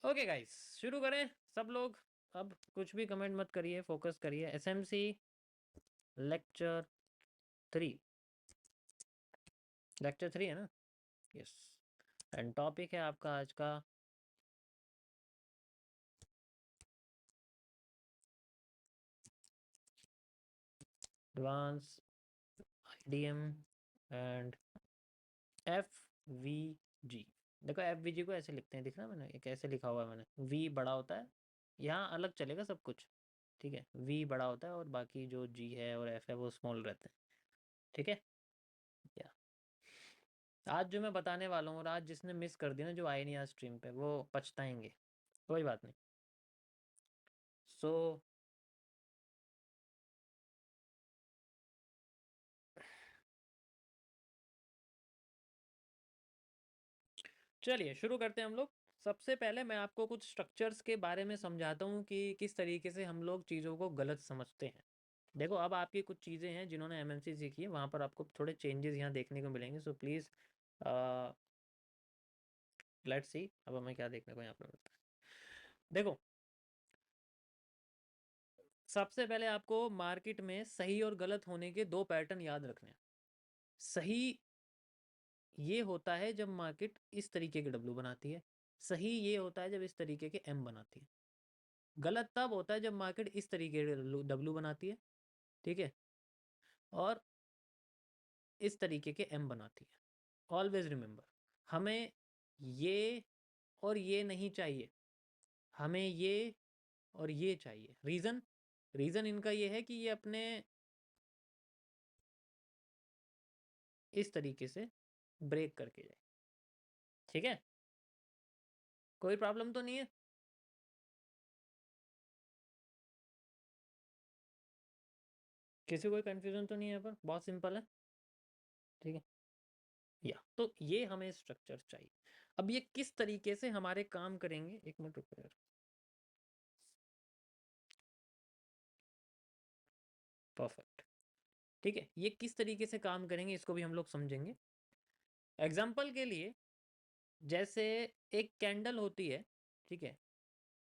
Okay guys, शुरू करें सब लोग। अब कुछ भी कमेंट मत करिए, फोकस करिए। एसएमसी लेक्चर 3, लेक्चर 3 है ना? यस। एंड टॉपिक है आपका आज का एडवांस आईडीएम एंड एफवीजी। देखो एफवीजी को ऐसे लिखते हैं, दिख रहा है मैंने एक ऐसे लिखा हुआ है, मैंने वी बड़ा होता है, यहाँ अलग चलेगा सब कुछ, ठीक है। वी बड़ा होता है और बाकी जो जी है और एफ है वो स्मॉल रहते हैं, ठीक है। या आज जो मैं बताने वाला हूँ और आज जिसने मिस कर दिया ना, जो आए नहीं आज स्ट्रीम पे, वो पछताएंगे। कोई बात नहीं। सो चलिए शुरू करते हैं हम लोग। सबसे पहले मैं आपको कुछ स्ट्रक्चर्स के बारे में समझाता हूँ कि किस तरीके से हम लोग चीज़ों को गलत समझते हैं। देखो अब आपकी कुछ चीज़ें हैं जिन्होंने एमएमसी सीखी है, वहाँ पर आपको थोड़े चेंजेस यहाँ देखने को मिलेंगे। सो प्लीज़ लेट्स सी अब हमें क्या देखने को यहाँ पर मिलता है। देखो सबसे पहले आपको मार्केट में सही और गलत होने के दो पैटर्न याद रखने हैं। सही ये होता है जब मार्केट इस तरीके के डब्लू बनाती है, सही ये होता है जब इस तरीके के एम बनाती है। गलत तब होता है जब मार्केट इस तरीके के डब्लू बनाती है, ठीक है, और इस तरीके के एम बनाती है। ऑलवेज रिमेंबर, हमें ये और ये नहीं चाहिए, हमें ये और ये चाहिए। रीज़न रीज़न इनका ये है कि ये अपने इस तरीके से ब्रेक करके जाए, ठीक है। कोई प्रॉब्लम तो नहीं है? किसी को कोई कन्फ्यूजन तो नहीं है? यहाँ पर बहुत सिंपल है, ठीक है। या तो ये हमें स्ट्रक्चर चाहिए। अब ये किस तरीके से हमारे काम करेंगे, एक मिनट रुको यार। परफेक्ट, ठीक है। ये किस तरीके से काम करेंगे इसको भी हम लोग समझेंगे। एग्जाम्पल के लिए, जैसे एक कैंडल होती है, ठीक है।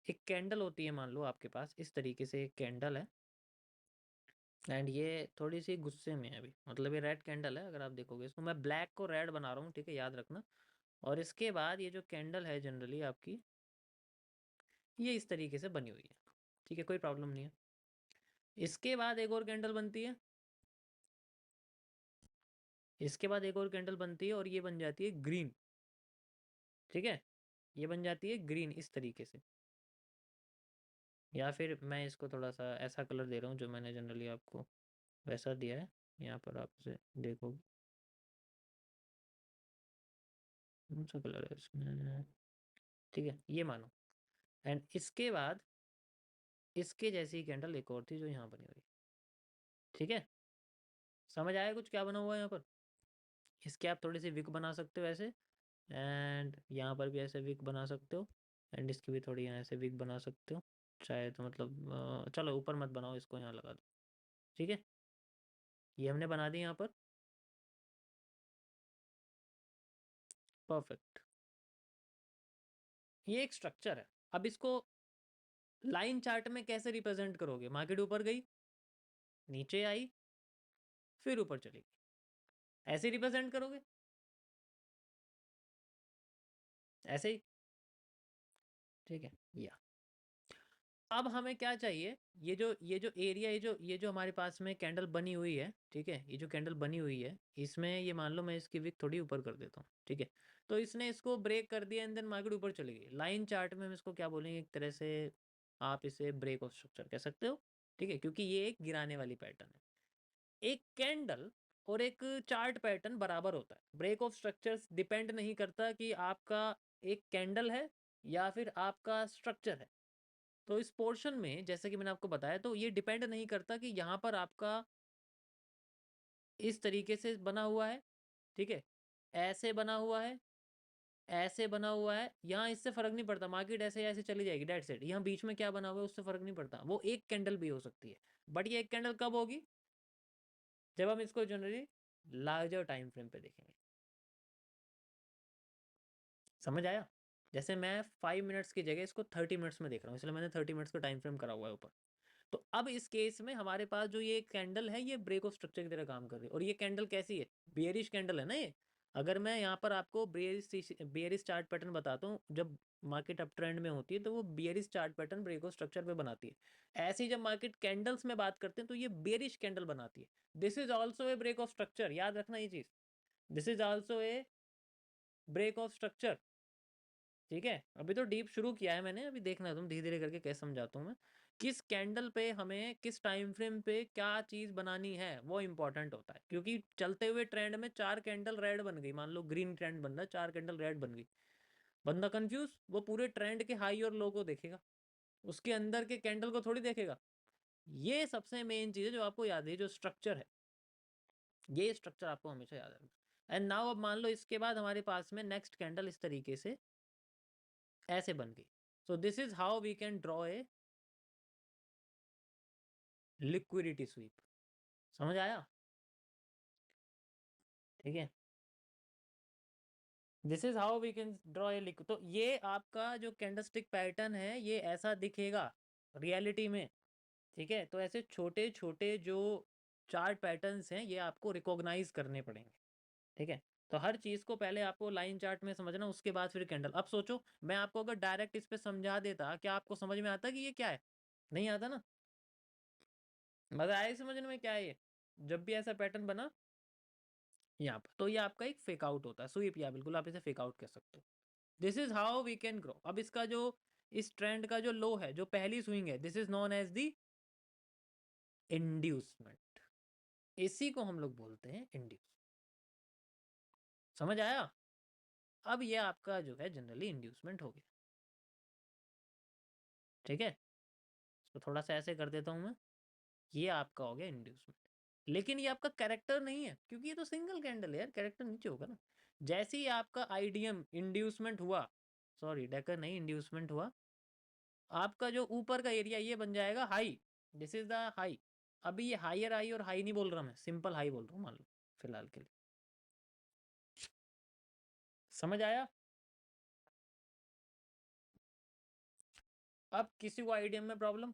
एक कैंडल होती है, मान लो आपके पास इस तरीके से एक कैंडल है एंड ये थोड़ी सी गुस्से में है अभी, मतलब ये रेड कैंडल है। अगर आप देखोगे इसको, मैं ब्लैक को रेड बना रहा हूँ, ठीक है, याद रखना। और इसके बाद ये जो कैंडल है जनरली आपकी ये इस तरीके से बनी हुई है, ठीक है, कोई प्रॉब्लम नहीं है। इसके बाद एक और कैंडल बनती है, इसके बाद एक और कैंडल बनती है और ये बन जाती है ग्रीन, ठीक है। ये बन जाती है ग्रीन इस तरीके से, या फिर मैं इसको थोड़ा सा ऐसा कलर दे रहा हूँ जो मैंने जनरली आपको वैसा दिया है। यहाँ पर आप इसे देखो, कौन सा कलर है इसमें, ठीक है, ये मानो। एंड इसके बाद इसके जैसी कैंडल एक और थी जो यहाँ बनी हुई, ठीक है। समझ आया कुछ क्या बना हुआ है यहाँ पर? इसके आप थोड़ी सी विक बना सकते हो ऐसे, एंड यहाँ पर भी ऐसे विक बना सकते हो, एंड इसकी भी थोड़ी यहाँ ऐसे विक बना सकते हो। चाहे तो मतलब चलो ऊपर मत बनाओ, इसको यहाँ लगा दो, ठीक है। ये हमने बना दी यहाँ पर, परफेक्ट। ये एक स्ट्रक्चर है। अब इसको लाइन चार्ट में कैसे रिप्रेजेंट करोगे? मार्केट ऊपर गई, नीचे आई, फिर ऊपर चली गई, ऐसे रिप्रेजेंट करोगे, ऐसे ही, ठीक है। या अब हमें क्या चाहिए, ये जो एरिया, ये जो हमारे पास में कैंडल बनी हुई है, ठीक है, ये जो कैंडल बनी हुई है, इसमें ये मान लो मैं इसकी विक थोड़ी ऊपर कर देता हूँ, ठीक है। तो इसने इसको ब्रेक कर दिया एंड देन मार्केट ऊपर चली गई। लाइन चार्ट में हम इसको क्या बोलेंगे, एक तरह से आप इसे ब्रेक ऑफ स्ट्रक्चर कह सकते हो, ठीक है, क्योंकि ये एक गिराने वाली पैटर्न है। एक कैंडल और एक चार्ट पैटर्न बराबर होता है। ब्रेक ऑफ स्ट्रक्चर्स डिपेंड नहीं करता कि आपका एक कैंडल है या फिर आपका स्ट्रक्चर है। तो इस पोर्शन में जैसे कि मैंने आपको बताया, तो ये डिपेंड नहीं करता कि यहाँ पर आपका इस तरीके से बना हुआ है, ठीक है, ऐसे बना हुआ है, ऐसे बना हुआ है, यहाँ इससे फर्क नहीं पड़ता। मार्केट ऐसे ऐसे चली जाएगी, डेट सेट। यहाँ बीच में क्या बना हुआ है उससे फर्क नहीं पड़ता, वो एक कैंडल भी हो सकती है। बट ये एक कैंडल कब होगी? जब हम इसको जनरली लार्जर टाइम फ्रेम पे देखेंगे। समझ आया? जैसे मैं 5 मिनट्स की जगह इसको 30 मिनट्स में देख रहा हूँ, इसलिए मैंने 30 मिनट्स का टाइम फ्रेम करा हुआ है ऊपर। तो अब इस केस में हमारे पास जो ये कैंडल है ये ब्रेक ऑफ स्ट्रक्चर की तरह काम कर रही है। और ये कैंडल कैसी है? बेयरिश कैंडल है ना ये। अगर मैं यहाँ पर आपको बेयरिश चार्ट पैटर्न बताता हूँ, जब मार्केट अप ट्रेंड में होती है तो वो bearish chart pattern break of structure पे बनाती है। ऐसे ही जब मार्केट कैंडल्स में बात करते हैं तो ये बेयरिश कैंडल बनाती है। This is also a break of structure, याद रखना ये चीज। This is also a break of structure. ठीक है, अभी तो डीप शुरू किया है मैंने, अभी देखना है तुम, धीरे धीरे करके कैसे समझाता हूँ मैं। किस कैंडल पे हमें किस टाइम फ्रेम पे क्या चीज बनानी है वो इंपॉर्टेंट होता है। क्योंकि चलते हुए ट्रेंड में 4 कैंडल रेड बन गई, मान लो ग्रीन ट्रेंड बन रहा है, 4 कैंडल रेड बन गई, बंदा कंफ्यूज, वो पूरे ट्रेंड के हाई और लो को देखेगा, उसके अंदर के कैंडल को थोड़ी देखेगा। ये सबसे मेन चीज है जो आपको याद है, जो स्ट्रक्चर है, ये स्ट्रक्चर आपको हमेशा याद रखना। एंड नाउ अब मान लो इसके बाद हमारे पास में नेक्स्ट कैंडल इस तरीके से ऐसे बन गई। So this is how we can draw a liquidity sweep. समझ आया? ठीक है, this is how we can draw a liquid. तो ये आपका जो कैंडलस्टिक पैटर्न है ये ऐसा दिखेगा रियलिटी में। ठीक है, तो ऐसे छोटे छोटे जो चार्ट पैटर्न्स हैं ये आपको रिकॉग्नाइज करने पड़ेंगे। ठीक है, तो हर चीज को पहले आपको लाइन चार्ट में समझना, उसके बाद फिर कैंडल। अब सोचो मैं आपको अगर डायरेक्ट इस पे समझा देता, क्या आपको समझ में आता कि ये क्या है? नहीं आता ना। मजा आया समझने में क्या है ये? जब भी ऐसा पैटर्न बना यहाँ पर, तो ये आपका एक फेक आउट होता है, स्वीप, या बिल्कुल आप इसे फेक आउट कह सकते हो। This is how we can grow. अब इसका जो इस ट्रेंड का जो लो है, जो पहली स्विंग है, this is known as the inducement. इसी को हम लोग बोलते हैं इंड्यूस। समझ आया? अब ये आपका जो है जनरली इंड्यूसमेंट हो गया। ठीक है, तो थोड़ा सा ऐसे कर देता हूं मैं, ये आपका हो गया इंड्यूसमेंट। लेकिन ये आपका कैरेक्टर नहीं है, क्योंकि ये तो सिंगल कैंडल है यार, कैरेक्टर नीचे होगा ना। जैसे ही आपका आईडीएम इंड्यूसमेंट हुआ, सॉरी डेकर नहीं, इंड्यूसमेंट हुआ, आपका जो ऊपर का एरिया ये बन जाएगा high. This is the high. अभी ये हायर हाई और हाई नहीं बोल रहा मैं, सिंपल हाई बोल रहा हूँ मान लो फिलहाल के लिए। समझ आया? अब किसी को आईडीएम में प्रॉब्लम?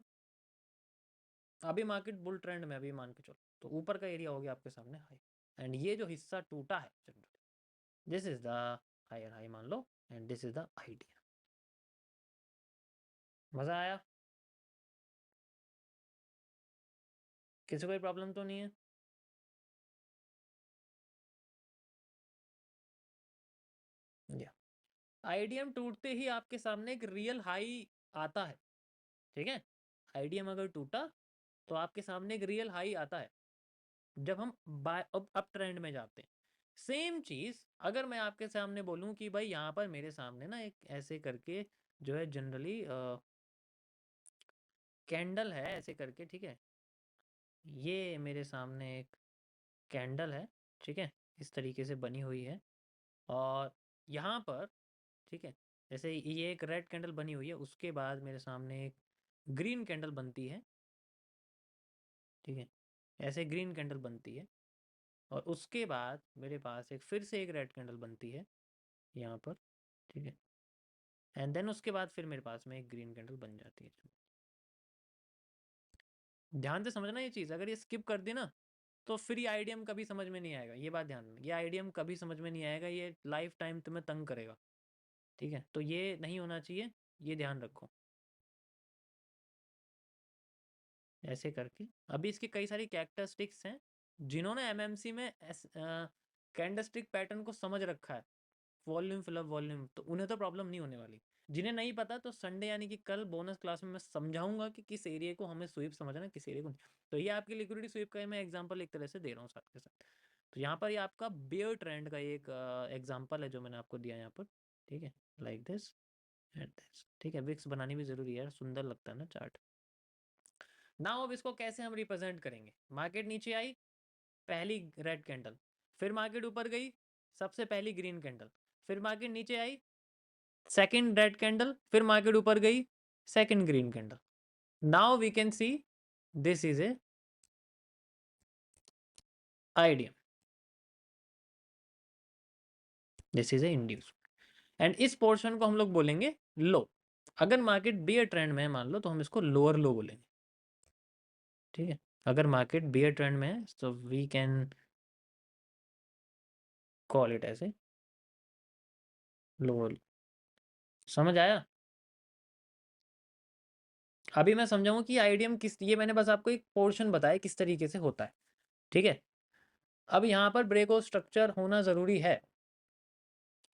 अभी मार्केट बुल ट्रेंड में, अभी मान के चलो, तो ऊपर का एरिया हो गया आपके सामने हाई, एंड ये जो हिस्सा टूटा है generally, this is the higher high मान लो, and this is the IDM. मजा आया? किसी को कोई प्रॉब्लम तो नहीं है? या आईडीएम टूटते ही आपके सामने एक रियल हाई आता है। ठीक है, आईडीएम अगर टूटा तो आपके सामने एक रियल हाई आता है जब हम बाय अप ट्रेंड में जाते हैं। सेम चीज अगर मैं आपके सामने बोलूं कि भाई यहाँ पर मेरे सामने ना एक ऐसे करके जो है जनरली कैंडल है ऐसे करके, ठीक है, ये मेरे सामने एक कैंडल है, ठीक है, इस तरीके से बनी हुई है, और यहाँ पर, ठीक है, जैसे ये एक रेड कैंडल बनी हुई है, उसके बाद मेरे सामने एक ग्रीन कैंडल बनती है। ठीक है, ऐसे ग्रीन कैंडल बनती है, और उसके बाद मेरे पास एक फिर से एक रेड कैंडल बनती है यहाँ पर। ठीक है, एंड देन उसके बाद फिर मेरे पास में एक ग्रीन कैंडल बन जाती है। ध्यान से समझना ये चीज़, अगर ये स्किप कर दी ना तो फिर ये आईडीएम कभी समझ में नहीं आएगा, ये बात ध्यान में, ये आईडीएम कभी समझ में नहीं आएगा, ये लाइफ टाइम तुम्हें तंग करेगा। ठीक है, तो ये नहीं होना चाहिए, ये ध्यान रखो। ऐसे करके अभी इसकी कई सारी कैरेक्टरिस्टिक्स हैं, जिन्होंने एमएमसी में कैंडलस्टिक पैटर्न को समझ रखा है, वॉल्यूम फिलअप वॉल्यूम, तो उन्हें तो प्रॉब्लम नहीं होने वाली। जिन्हें नहीं पता तो संडे यानी कि कल बोनस क्लास में मैं समझाऊंगा कि किस एरिया को हमें स्वीप समझना है, किस एरिया को नहीं। तो ये आपकी लिक्विडिटी स्वीप का मैं एग्जांपल एक तरह से दे रहा हूँ साथ के साथ। तो यहाँ पर ये आपका बेयर ट्रेंड का एक एग्जांपल है जो मैंने आपको दिया यहाँ पर। ठीक है, लाइक दिस एंड दिस। ठीक है, विक्स बनानी भी जरूरी है यार, सुंदर लगता है ना चार्ट। नाउ अब इसको कैसे हम रिप्रेजेंट करेंगे? मार्केट नीचे आई, पहली रेड कैंडल, फिर मार्केट ऊपर गई, सबसे पहली ग्रीन कैंडल, फिर मार्केट नीचे आई, सेकंड रेड कैंडल, फिर मार्केट ऊपर गई, second green candle. Now we can see this is a IDM, this is a induce. And इस पोर्शन को हम लोग बोलेंगे लो। अगर मार्केट बियर ट्रेंड में है मान लो, तो हम इसको लोअर लो बोलेंगे, ठीक है। अगर मार्केट बियर ट्रेंड में है तो वी कैन कॉल इट ऐसे लोअर। समझ आया? अभी मैं समझाऊँ कि आईडीएम किस, ये मैंने बस आपको एक पोर्शन बताया किस तरीके से होता है, ठीक है। अब यहाँ पर ब्रेक ऑफ स्ट्रक्चर होना ज़रूरी है,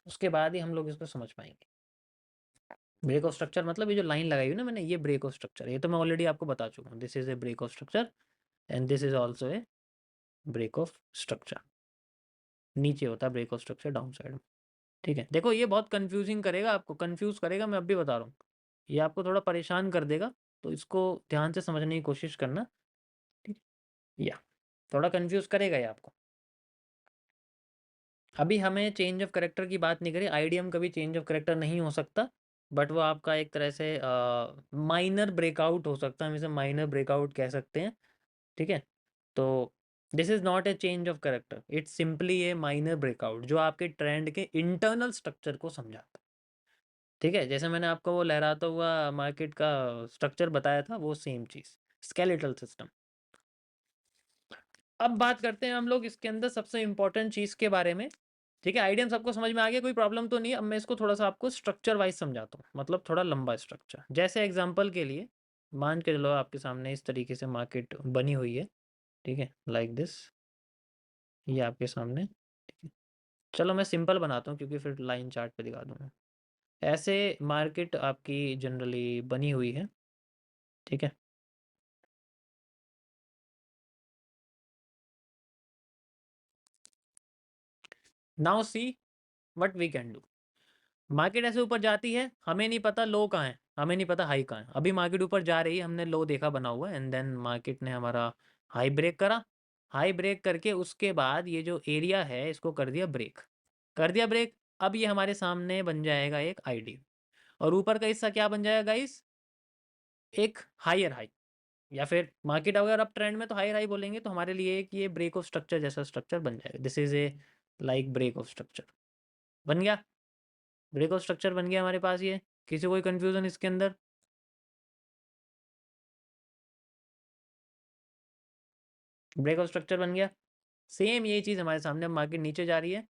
उसके बाद ही हम लोग इसको समझ पाएंगे। ब्रेक ऑफ स्ट्रक्चर मतलब ये जो लाइन लगाई हुई ना मैंने, ये ब्रेक ऑफ स्ट्रक्चर, ये तो मैं ऑलरेडी आपको बता चुका हूँ। This is a break of structure and this is also a break of structure. नीचे होता है break of structure down side में, ठीक है। देखो ये बहुत कंफ्यूजिंग करेगा, आपको कंफ्यूज करेगा, मैं अभी बता रहा हूँ, ये आपको थोड़ा परेशान कर देगा, तो इसको ध्यान से समझने की कोशिश करना, ठीक है। या थोड़ा कंफ्यूज करेगा ये आपको। अभी हमें चेंज ऑफ करेक्टर की बात नहीं करी, आईडीएम कभी चेंज ऑफ करेक्टर नहीं हो सकता, बट वो आपका एक तरह से माइनर ब्रेकआउट हो सकता है, हम इसे माइनर ब्रेकआउट कह सकते हैं, ठीक है। तो this is not a change of character, it's simply A minor breakout जो आपके ट्रेंड के इंटरनल स्ट्रक्चर को समझाता है, ठीक है। जैसे मैंने आपको वो लहराता हुआ मार्केट का स्ट्रक्चर बताया था, वो सेम चीज़, स्केलेटल सिस्टम। अब बात करते हैं हम लोग इसके अंदर सबसे इंपॉर्टेंट चीज़ के बारे में, ठीक है। आइडिया सबको समझ में आ गया, कोई प्रॉब्लम तो नहीं है। अब मैं इसको थोड़ा सा आपको स्ट्रक्चर वाइज समझाता हूँ, मतलब थोड़ा लंबा स्ट्रक्चर। जैसे एग्जांपल के लिए मान के चलो आपके सामने इस तरीके से मार्केट बनी हुई है, ठीक है, लाइक दिस, ये आपके सामने, ठीक है। चलो मैं सिंपल बनाता हूँ क्योंकि फिर लाइन चार्ट पे दिखा दूंगा। ऐसे मार्केट आपकी जनरली बनी हुई है, ठीक है। Now see what we can do. Market ऐसे ऊपर जाती है, हमें नहीं पता लो कहाँ है, हमें नहीं पता हाई कहाँ है। अभी मार्केट ऊपर जा रही है, हमने लो देखा बना हुआ है, एंड देन मार्केट ने हमारा हाई ब्रेक करा। हाई ब्रेक करके उसके बाद ये जो एरिया है इसको कर दिया ब्रेक, कर दिया ब्रेक। अब ये हमारे सामने बन जाएगा एक आईडी, और ऊपर का हिस्सा क्या बन जाएगा गाइस, एक हायर हाई, या फिर मार्केट अगर अब ट्रेंड में तो हायर हाई बोलेंगे, तो हमारे लिए एक ये ब्रेक ऑफ स्ट्रक्चर जैसा स्ट्रक्चर बन जाएगा। This is a like break of structure बन गया, ब्रेक ऑफ स्ट्रक्चर बन गया हमारे पास ये। किसी कोई कंफ्यूजन इसके अंदर? ब्रेक ऑफ स्ट्रक्चर बन गया। सेम यही चीज़ हमारे सामने, अब मार्केट नीचे जा रही है,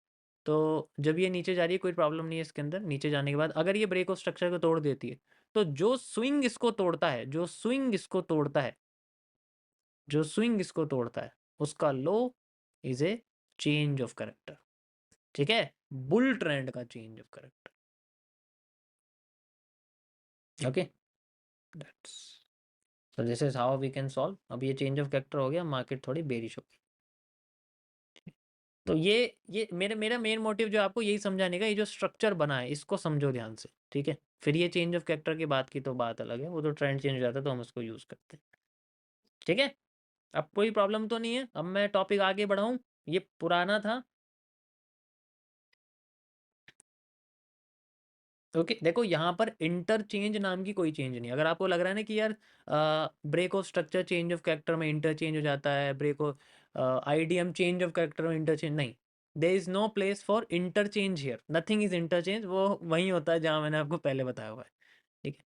तो जब ये नीचे जा रही है कोई प्रॉब्लम नहीं है इसके अंदर। नीचे जाने के बाद अगर ये ब्रेक ऑफ स्ट्रक्चर को तोड़ देती है, तो जो स्विंग इसको तोड़ता है, जो स्विंग इसको तोड़ता है, जो स्विंग इसको तोड़ता है, उसका low is a change of character, ठीक है, बुल ट्रेंड का change of character, okay. That's so this is how we can solve. अब ये चेंज ऑफ करेक्टर हो गया, मार्केट थोड़ी बेरिश होगी। तो ये मेरा मेरा मेन मोटिव जो आपको यही समझाने का, ये जो स्ट्रक्चर बना है इसको समझो ध्यान से, ठीक है। फिर ये चेंज ऑफ कैरेक्टर की बात की तो बात अलग है, वो तो ट्रेंड चेंज हो जाता है तो हम उसको यूज़ करते हैं, ठीक है। अब कोई प्रॉब्लम तो नहीं है, अब मैं टॉपिक आगे बढ़ाऊँ, ये पुराना था, ओके। देखो यहाँ पर इंटरचेंज नाम की कोई चेंज नहीं। अगर आपको लग रहा है ना कि यार break of structure change of character में इंटरचेंज हो जाता है, break of IDM change of character में इंटरचेंज, नहीं, there is no place for interchange here, nothing is interchange. वो वहीं होता है जहाँ मैंने आपको पहले बताया हुआ है, ठीक है।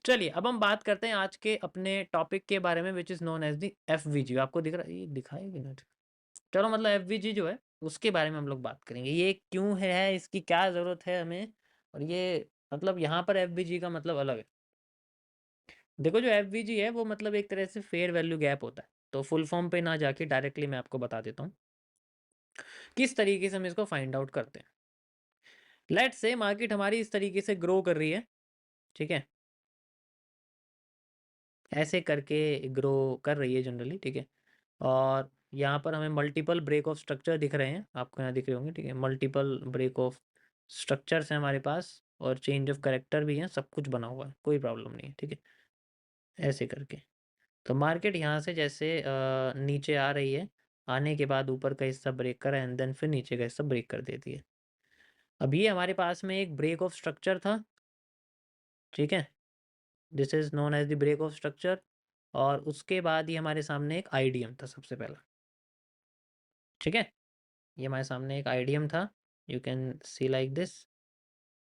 चलिए अब हम बात करते हैं आज के अपने टॉपिक के बारे में, which is known as the F. आपको दिख रहा है, ये दिखाएगी ना, चलो मतलब एफ जो है उसके बारे में हम लोग बात करेंगे, ये क्यों है, इसकी क्या ज़रूरत है हमें, और ये मतलब यहाँ पर एफ का मतलब अलग है। देखो जो एफ है वो मतलब एक तरह से फेयर वैल्यू गैप होता है। तो फुल फॉर्म पे ना जाके डायरेक्टली मैं आपको बता देता हूँ किस तरीके से हम इसको फाइंड आउट करते हैं। लेट्स से मार्केट हमारी इस तरीके से ग्रो कर रही है, ठीक है, ऐसे करके ग्रो कर रही है जनरली, ठीक है। और यहाँ पर हमें मल्टीपल ब्रेक ऑफ स्ट्रक्चर दिख रहे हैं, आपको यहाँ दिख रहे होंगे, ठीक है। मल्टीपल ब्रेक ऑफ स्ट्रक्चर्स हैं हमारे पास, और चेंज ऑफ करेक्टर भी है, सब कुछ बना हुआ है, कोई प्रॉब्लम नहीं है, ठीक है। ऐसे करके तो मार्केट यहाँ से जैसे नीचे आ रही है, आने के बाद ऊपर का हिस्सा ब्रेक करा एंड देन फिर नीचे का हिस्सा ब्रेक कर देती है। अब ये हमारे पास में एक ब्रेक ऑफ स्ट्रक्चर था, ठीक है, this is known as the break of structure. और उसके बाद ही हमारे सामने एक आईडीएम था सबसे पहला, ठीक है। ये हमारे सामने एक आईडीएम था, you can see like this,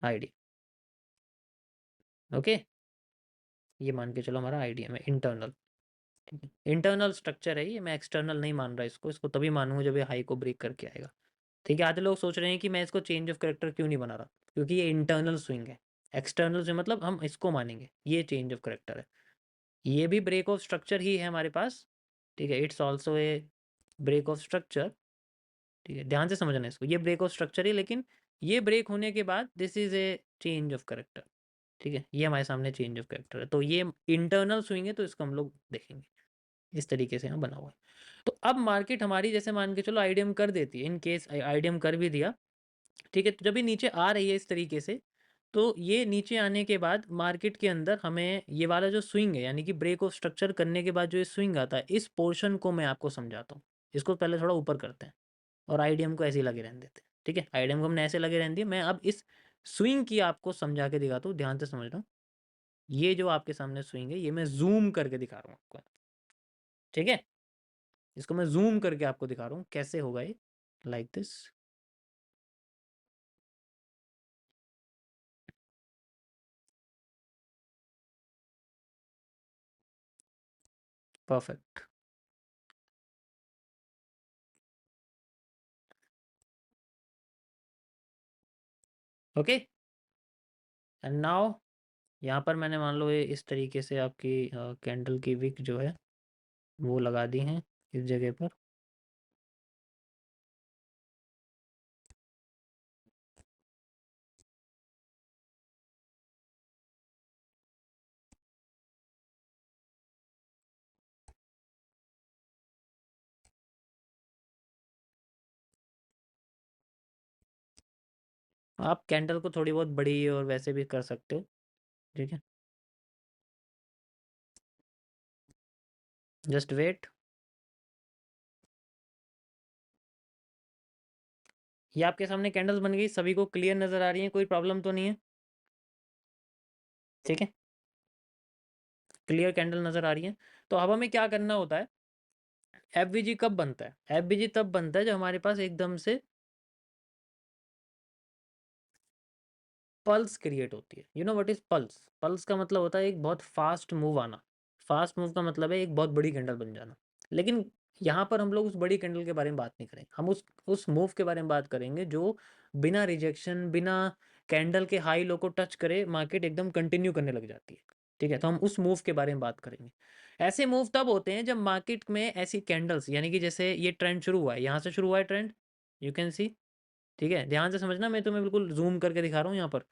ID, okay, ये मान के चलो हमारा आईडीएम है इंटरनल, ठीक है, इंटरनल स्ट्रक्चर है ये, मैं एक्सटर्नल नहीं मान रहा इसको, इसको तभी मानूंगा जब ये हाई को ब्रेक करके आएगा, ठीक है। आधे लोग सोच रहे हैं कि मैं इसको चेंज ऑफ करेक्टर क्यों नहीं बना रहा, क्योंकि ये इंटरनल स्विंग है, एक्सटर्नल से मतलब हम इसको मानेंगे, ये चेंज ऑफ करेक्टर है, ये भी ब्रेक ऑफ स्ट्रक्चर ही है हमारे पास, ठीक है, it's also a break of structure, ठीक है, ध्यान से समझना इसको, ये ब्रेक ऑफ स्ट्रक्चर है, लेकिन ये ब्रेक होने के बाद this is a change of character, ठीक है, ये हमारे सामने चेंज ऑफ करेक्टर है, तो ये इंटरनल स्विंग है, तो इसको हम लोग देखेंगे इस तरीके से यहाँ बना हुआ है। तो अब मार्केट हमारी जैसे मान के चलो आईडीएम कर देती है, इन केस आईडीएम कर भी दिया, ठीक है, तो जब ये नीचे आ रही है इस तरीके से, तो ये नीचे आने के बाद मार्केट के अंदर हमें ये वाला जो स्विंग है, यानी कि ब्रेक ऑफ स्ट्रक्चर करने के बाद जो ये स्विंग आता है, इस पोर्शन को मैं आपको समझाता हूँ, इसको पहले थोड़ा ऊपर करते हैं और आईडीएम को ऐसे ही लगे रहने देते हैं, ठीक है, आईडीएम को हमने ऐसे लगे रहने दिए, मैं अब इस स्विंग की आपको समझा के दिखाता हूँ, ध्यान से समझना, ये जो आपके सामने स्विंग है, ये मैं जूम करके दिखा रहा हूँ आपको, ठीक है, इसको मैं जूम करके आपको दिखा रहा हूँ कैसे होगा ये, like this, perfect, okay, and now यहाँ पर मैंने मान लो ये इस तरीके से आपकी कैंडल की विक जो है वो लगा दी हैं इस जगह पर, आप कैंडल को थोड़ी बहुत बड़ी और वैसे भी कर सकते हो, ठीक है, जस्ट वेट, ये आपके सामने कैंडल्स बन गई, सभी को क्लियर नज़र आ रही है, कोई प्रॉब्लम तो नहीं है, ठीक है, क्लियर कैंडल नज़र आ रही है, तो अब हमें क्या करना होता है, एफवीजी कब बनता है, एफवीजी तब बनता है जब हमारे पास एकदम से पल्स क्रिएट होती है, you know what is pulse, pulse का मतलब होता है एक बहुत फास्ट मूव आना, फास्ट मूव का मतलब है एक बहुत बड़ी कैंडल बन जाना, लेकिन यहाँ पर हम लोग उस बड़ी कैंडल के बारे में बात नहीं करेंगे, हम उस मूव के बारे में बात करेंगे जो बिना रिजेक्शन, बिना कैंडल के हाई लो को टच करे मार्केट एकदम कंटिन्यू करने लग जाती है, ठीक है, तो हम उस मूव के बारे में बात करेंगे। ऐसे मूव तब होते हैं जब मार्केट में ऐसी कैंडल्स, यानी कि जैसे ये ट्रेंड शुरू हुआ है, यहाँ से शुरू हुआ है ट्रेंड, यू कैन सी, ठीक है, ध्यान से समझना, मैं तुम्हें बिल्कुल जूम करके दिखा रहा हूँ यहाँ पर,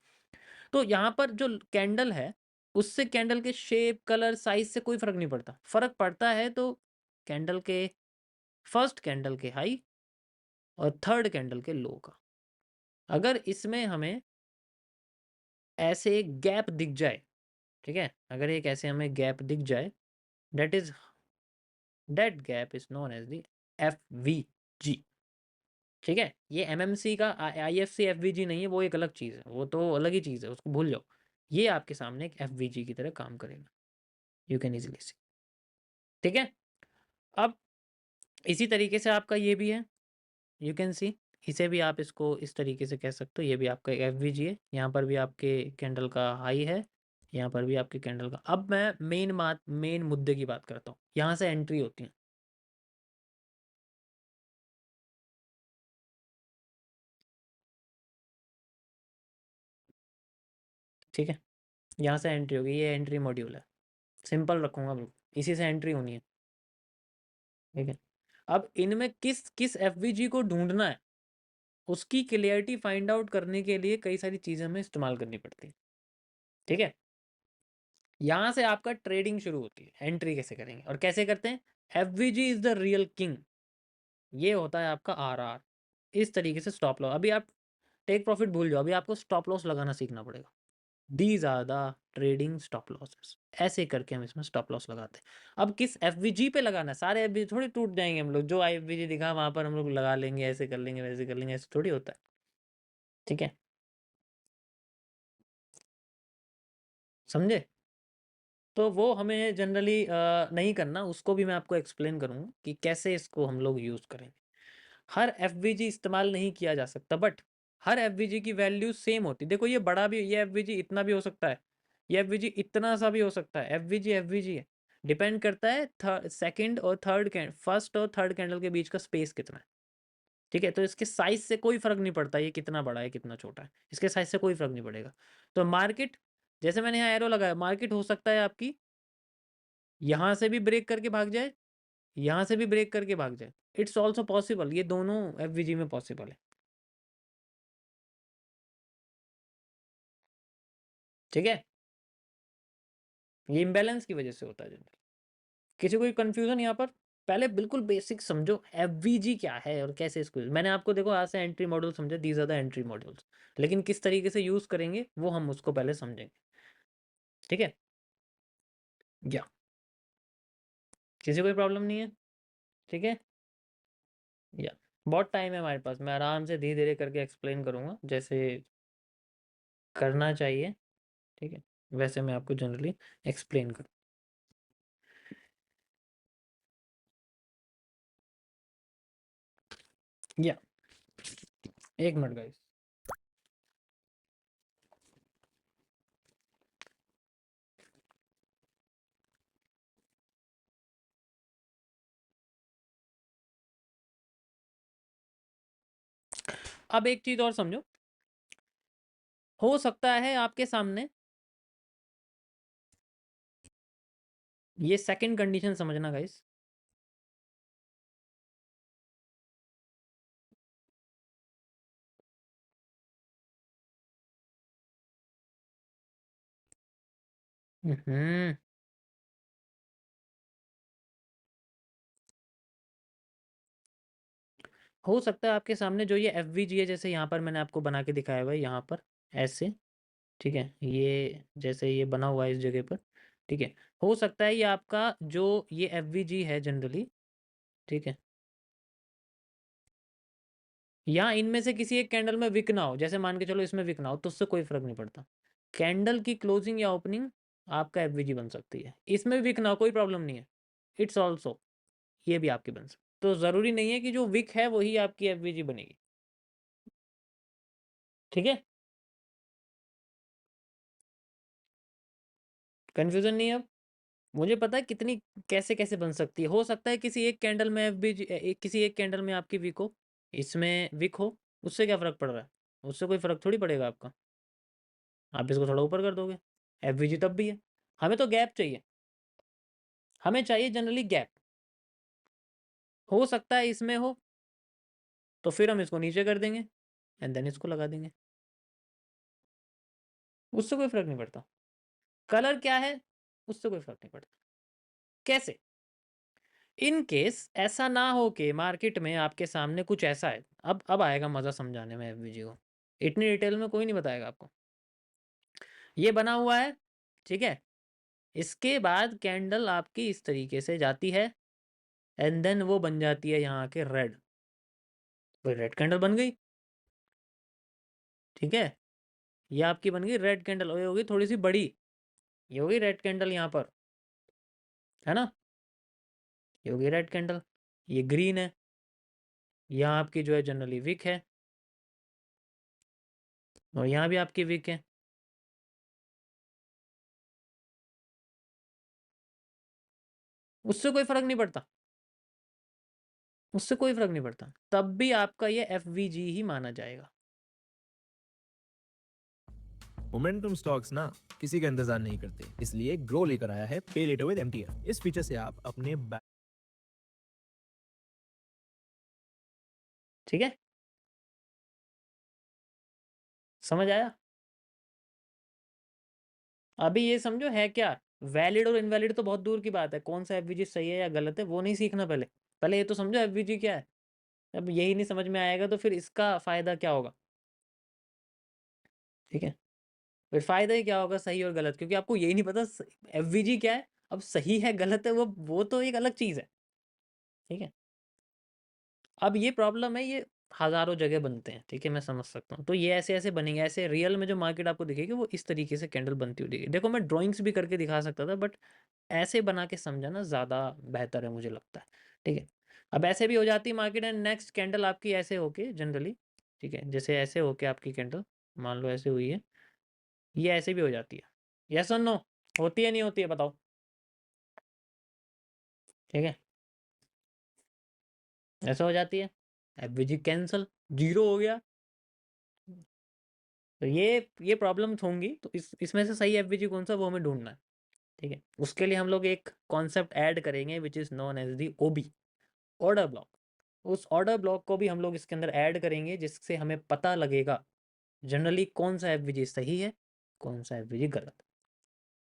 तो यहाँ पर जो कैंडल है उससे कैंडल के शेप, कलर, साइज से कोई फर्क नहीं पड़ता, फर्क पड़ता है तो कैंडल के फर्स्ट कैंडल के हाई और थर्ड कैंडल के लो का, अगर इसमें हमें ऐसे एक गैप दिख जाए, ठीक है, अगर एक ऐसे हमें गैप दिख जाए, that is that gap is known as the F V G, ठीक है, ये एमएमसी का आईएफसी एफवीजी नहीं है, वो एक अलग चीज़ है, वो तो अलग ही चीज़ है, उसको भूल जाओ, ये आपके सामने एक एफवीजी की तरह काम करेगा, यू कैन इजीली सी, ठीक है। अब इसी तरीके से आपका ये भी है, यू कैन सी, इसे भी आप इसको इस तरीके से कह सकते हो, ये भी आपका एक एफवीजी है, यहाँ पर भी आपके कैंडल का हाई है, यहाँ पर भी आपके कैंडल का, अब मैं मेन मुद्दे की बात करता हूँ, यहाँ से एंट्री होती है, ठीक है, यहाँ से एंट्री होगी, ये एंट्री मॉड्यूल है, सिंपल रखूँगा बिल्कुल, इसी से एंट्री होनी है, ठीक है। अब इनमें किस किस एफवीजी को ढूंढना है, उसकी क्लियरिटी फाइंड आउट करने के लिए कई सारी चीज़ें हमें इस्तेमाल करनी पड़ती है, ठीक है, यहाँ से आपका ट्रेडिंग शुरू होती है, एंट्री कैसे करेंगे और कैसे करते हैं, FVG is the real king, ये होता है आपका आरआर, इस तरीके से स्टॉप लॉस, अभी आप टेक प्रॉफिट भूल जाओ, अभी आपको स्टॉप लॉस लगाना सीखना पड़ेगा, these are the trading stop losses, ऐसे करके हम इसमें स्टॉप लॉस लगाते हैं। अब किस एफवीजी पे लगाना है, सारे एफवीजी थोड़ी टूट जाएंगे, हम लोग जो एफवीजी दिखा वहां पर हम लोग लगा लेंगे, ऐसे कर लेंगे, वैसे कर लेंगे, ऐसे थोड़ी होता है, ठीक है, समझे, तो वो हमें जनरली नहीं करना, उसको भी मैं आपको एक्सप्लेन करूँगा कि कैसे इसको हम लोग यूज़ करेंगे, हर एफवीजी इस्तेमाल नहीं किया जा सकता, बट हर एफवीजी की वैल्यू सेम होती है। देखो ये बड़ा भी, ये एफवीजी इतना भी हो सकता है, ये एफवीजी इतना सा भी हो सकता है। एफवीजी एफवीजी है, डिपेंड करता है सेकंड और थर्ड फर्स्ट और थर्ड कैंडल के बीच का स्पेस कितना है। ठीक है, तो इसके साइज से कोई फर्क नहीं पड़ता ये कितना बड़ा है कितना छोटा है, इसके साइज से कोई फर्क नहीं पड़ेगा। तो मार्केट, जैसे मैंने यहाँ एरो लगाया, मार्केट हो सकता है आपकी यहाँ से भी ब्रेक करके भाग जाए, यहाँ से भी ब्रेक करके भाग जाए। इट्स ऑल्सो पॉसिबल, ये दोनों एफवीजी में पॉसिबल है। ठीक है, ये इम्बैलेंस की वजह से होता है जनरल। किसी को कंफ्यूजन यहाँ पर? पहले बिल्कुल बेसिक समझो एफवीजी क्या है और कैसे इसको मैंने आपको देखो आज से एंट्री मॉड्यूल समझा, these are the entry modules, लेकिन किस तरीके से यूज करेंगे वो हम उसको पहले समझेंगे। ठीक है, या किसी को कोई प्रॉब्लम नहीं है? ठीक है, या बहुत टाइम है हमारे पास, मैं आराम से धीरे धीरे करके एक्सप्लेन करूंगा जैसे करना चाहिए। ठीक है, वैसे मैं आपको जनरली एक्सप्लेन करूँ। या एक मिनट गाइस, अब एक चीज और समझो, हो सकता है आपके सामने ये सेकंड कंडीशन समझना गाइस, हो सकता है आपके सामने जो ये एफवीजी है, जैसे यहाँ पर मैंने आपको बना के दिखाया हुआ है यहाँ पर ऐसे। ठीक है, ये जैसे ये बना हुआ है इस जगह पर। ठीक है, हो सकता है ये आपका जो ये एफवीजी है जनरली, ठीक है, यहाँ इनमें से किसी एक कैंडल में विक ना हो, जैसे मान के चलो इसमें विक ना हो, तो उससे कोई फर्क नहीं पड़ता। कैंडल की क्लोजिंग या ओपनिंग आपका एफवीजी बन सकती है, इसमें विक ना हो कोई प्रॉब्लम नहीं है, इट्स ऑल्सो, ये भी आपकी बन सकती। तो ज़रूरी नहीं है कि जो विक है वही आपकी एफवीजी बनेगी। ठीक है, कन्फ्यूजन नहीं है अब? मुझे पता है कितनी कैसे कैसे बन सकती है। हो सकता है किसी एक कैंडल में एफबीजी, किसी एक कैंडल में आपकी विक हो, इसमें विक हो, उससे क्या फ़र्क पड़ रहा है? उससे कोई फ़र्क थोड़ी पड़ेगा आपका, आप इसको थोड़ा ऊपर कर दोगे, एफबीजी तब भी है। हमें तो गैप चाहिए, हमें चाहिए जनरली गैप। हो सकता है इसमें हो, तो फिर हम इसको नीचे कर देंगे एंड देन इसको लगा देंगे, उससे कोई फ़र्क नहीं पड़ता। कलर क्या है, उससे कोई फ़र्क नहीं पड़ता। कैसे? इन केस ऐसा ना हो कि मार्केट में आपके सामने कुछ ऐसा है, अब आएगा मज़ा समझाने में एफवीजी को, इतनी डिटेल में कोई नहीं बताएगा आपको। ये बना हुआ है, ठीक है, इसके बाद कैंडल आपकी इस तरीके से जाती है एंड देन वो बन जाती है यहाँ के रेड, तो रेड कैंडल बन गई। ठीक है, ये आपकी बन गई रेड कैंडल, और ये होगी थोड़ी सी बड़ी, ये होगी रेड कैंडल यहाँ पर, है ना, ये होगी रेड कैंडल, ये ग्रीन है, यहाँ आपकी जो है जनरली विक है, और यहाँ भी आपकी विक है। उससे कोई फर्क नहीं पड़ता, उससे कोई फर्क नहीं पड़ता, तब भी आपका ये एफवीजी ही माना जाएगा। मोमेंटम स्टॉक्स ना किसी का इंतजार नहीं करते, इसलिए ग्रो लेकर आया है पे लेटर विद एमटीएफ। इस फीचर से आप अपने ठीक है, समझ आया? अभी ये समझो है क्या, वैलिड और इनवैलिड तो बहुत दूर की बात है, कौन सा एफवीजी सही है या गलत है वो नहीं सीखना, पहले पहले ये तो समझो एफवीजी क्या है। अब यही नहीं समझ में आएगा तो फिर इसका फायदा क्या होगा? ठीक है, फिर फायदा ही क्या होगा सही और गलत, क्योंकि आपको यही नहीं पता एफवीजी क्या है। अब सही है गलत है वो तो एक अलग चीज है। ठीक है, अब ये प्रॉब्लम है, ये हज़ारों जगह बनते हैं, ठीक है, मैं समझ सकता हूँ। तो ये ऐसे-ऐसे बनेंगे, ऐसे रियल में जो मार्केट आपको दिखेगी वो इस तरीके से कैंडल बनती हुई दिखेगी। देखो मैं ड्राइंग्स भी करके दिखा सकता था, बट ऐसे बना के समझाना ज़्यादा बेहतर है मुझे लगता है। ठीक है, अब ऐसे भी हो जाती है मार्केट एंड नेक्स्ट कैंडल आपकी ऐसे होके जनरली ठीक है, जैसे ऐसे होके आपकी कैंडल मान लो ऐसे हुई है, ये ऐसे भी हो जाती है। यस और नो, होती है नहीं होती है बताओ? ठीक है, ऐसा हो जाती है, एफवीजी कैंसल, जीरो हो गया। तो ये प्रॉब्लम्स होंगी, तो इसमें से सही एफवीजी कौन सा वो हमें ढूंढना है। ठीक है, उसके लिए हम लोग एक कॉन्सेप्ट ऐड करेंगे which is known as the OB, order block. उस ऑर्डर ब्लॉक को भी हम लोग इसके अंदर ऐड करेंगे, जिससे हमें पता लगेगा जनरली कौन सा एफवीजी सही है, कौन सा एफवीजी गलत।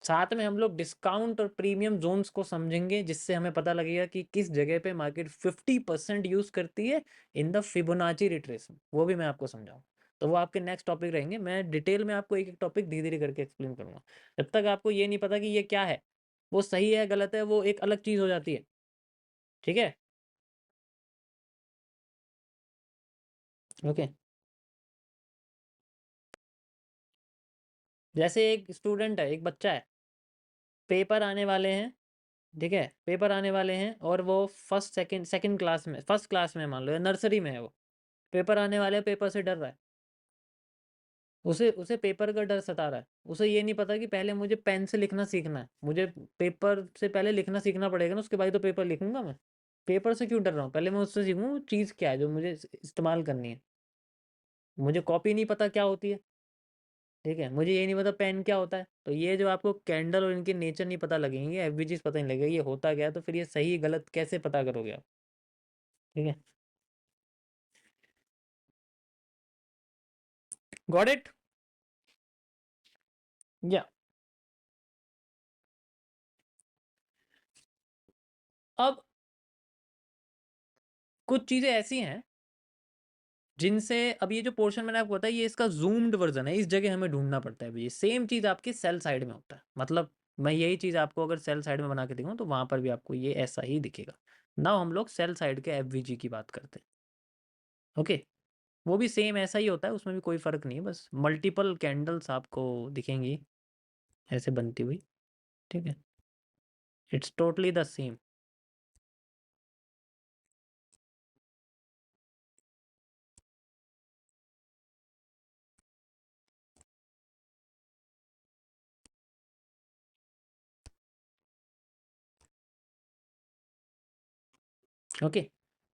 साथ में हम लोग डिस्काउंट और प्रीमियम जोन्स को समझेंगे, जिससे हमें पता लगेगा कि किस जगह पे मार्केट 50% यूज करती है इन द फिबोनाची रिट्रेसमेंट, वो भी मैं आपको समझाऊँ। तो वो आपके नेक्स्ट टॉपिक रहेंगे, मैं डिटेल में आपको एक एक टॉपिक धीरे धीरे करके एक्सप्लेन करूंगा। जब तक आपको ये नहीं पता कि ये क्या है, वो सही है गलत है, वो एक अलग चीज हो जाती है। ठीक है, ओके। जैसे एक स्टूडेंट है, एक बच्चा है, पेपर आने वाले हैं, ठीक है, पेपर आने वाले हैं और वो फर्स्ट सेकंड सेकंड क्लास में, फर्स्ट क्लास में मान लो, या नर्सरी में है वो, पेपर आने वाले, पेपर से डर रहा है। उसे उसे पेपर का डर सता रहा है। उसे ये नहीं पता कि पहले मुझे पेन से लिखना सीखना है, मुझे पेपर से पहले लिखना सीखना पड़ेगा ना, उसके बाद तो पेपर लिखूंगा मैं। पेपर से क्यों डर रहा हूँ, पहले मैं उससे सीखूँ वो चीज़ क्या है जो मुझे इस्तेमाल करनी है। मुझे कॉपी नहीं पता क्या होती है, ठीक है, मुझे ये नहीं पता पेन क्या होता है। तो ये जो आपको कैंडल और इनके नेचर नहीं पता लगेंगे, एफवीजीज पता नहीं लगेगा ये होता क्या है, तो फिर ये सही गलत कैसे पता करोगे आप। ठीक है, गॉट इट। या अब कुछ चीज़ें ऐसी हैं जिनसे, अब ये जो पोर्शन मैंने आपको बताया, ये इसका जूम्ड वर्जन है, इस जगह हमें ढूंढना पड़ता है। ये सेम चीज़ आपके सेल साइड में होता है, मतलब मैं यही चीज़ आपको अगर सेल साइड में बना के दिखाऊँ तो वहाँ पर भी आपको ये ऐसा ही दिखेगा। नाउ हम लोग सेल साइड के एफवीजी की बात करते हैं। ओके, वो भी सेम ऐसा ही होता है, उसमें भी कोई फ़र्क नहीं है, बस मल्टीपल कैंडल्स आपको दिखेंगी ऐसे बनती हुई। ठीक है, it's totally the same. Okay,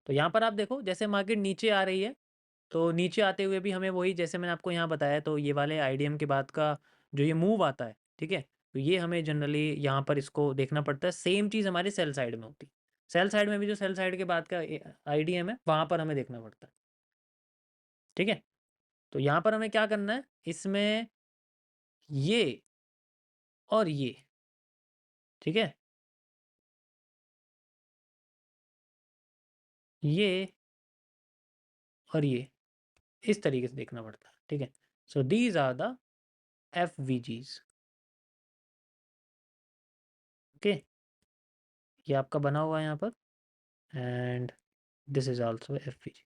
तो यहाँ पर आप देखो, जैसे मार्केट नीचे आ रही है, तो नीचे आते हुए भी हमें वही, जैसे मैंने आपको यहाँ बताया, तो ये वाले आईडीएम के बाद का जो ये मूव आता है, ठीक है, तो ये हमें जनरली यहाँ पर इसको देखना पड़ता है। सेम चीज़ हमारे सेल साइड में होती है, सेल साइड में भी जो सेल साइड के बाद का आईडीएम है वहाँ पर हमें देखना पड़ता है। ठीक है, तो यहाँ पर हमें क्या करना है, इसमें ये और ये, ठीक है, ये और ये इस तरीके से देखना पड़ता है। ठीक है, so these are the F V Gs. Okay, ये आपका बना हुआ है यहाँ पर, and this is also F V G.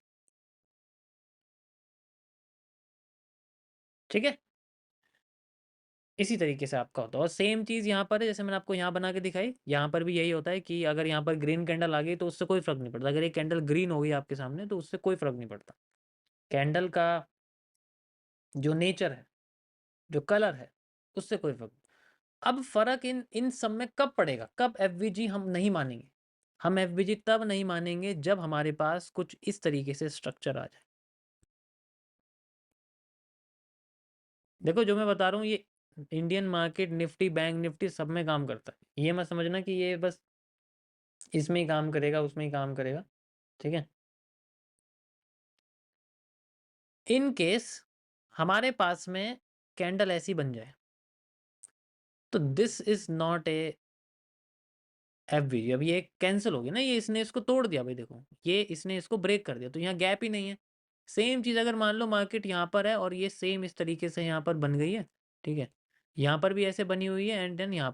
ठीक है, इसी तरीके से आपका होता है, और सेम चीज़ यहाँ पर है, जैसे मैंने आपको यहाँ बना के दिखाई, यहाँ पर भी यही होता है कि अगर यहाँ पर ग्रीन कैंडल आ गई तो उससे कोई फ़र्क नहीं पड़ता, अगर एक कैंडल ग्रीन हो गई आपके सामने तो उससे कोई फ़र्क नहीं पड़ता। कैंडल का जो नेचर है, जो कलर है, उससे कोई फ़र्क नहीं। अब फ़र्क इन इन सब में कब पड़ेगा, कब एफवीजी हम नहीं मानेंगे? हम एफवीजी तब नहीं मानेंगे जब हमारे पास कुछ इस तरीके से स्ट्रक्चर आ जाए। देखो जो मैं बता रहा हूँ, ये Indian market, Nifty, bank Nifty सब में काम करता है। ये मत समझना कि ये बस इसमें ही काम करेगा, उसमें ही काम करेगा। ठीक है, इन केस हमारे पास में कैंडल ऐसी बन जाए, तो this is not a FVG. अब ये कैंसिल हो गई ना, ये इसने इसको तोड़ दिया भाई, देखो ये इसने इसको ब्रेक कर दिया, तो यहाँ गैप ही नहीं है। सेम चीज़ अगर मान लो मार्केट यहाँ पर है और ये सेम इस तरीके से यहाँ पर बन गई है, ठीक है, यहाँ पर भी ऐसे बनी हुई है, एंड देन यहाँ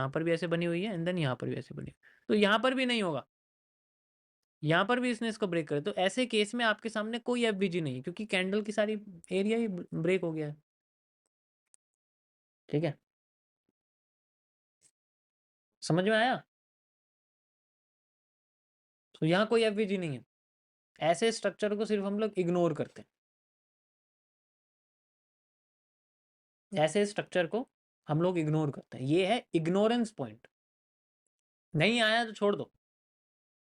पर भी ऐसे बनी हुई है, एंड देन यहाँ पर भी ऐसे बनी हुई है, तो यहाँ पर भी नहीं होगा, यहाँ पर भी इसने इसको ब्रेक कर, तो ऐसे केस में आपके सामने कोई एफवीजी नहीं है, क्योंकि कैंडल की सारी एरिया ही ब्रेक हो गया है। ठीक है, समझ में आया? तो यहाँ कोई एफवीजी नहीं है, ऐसे स्ट्रक्चर को सिर्फ हम लोग इग्नोर करते हैं। ऐसे स्ट्रक्चर को हम लोग इग्नोर करते हैं, ये है इग्नोरेंस पॉइंट। नहीं आया तो छोड़ दो,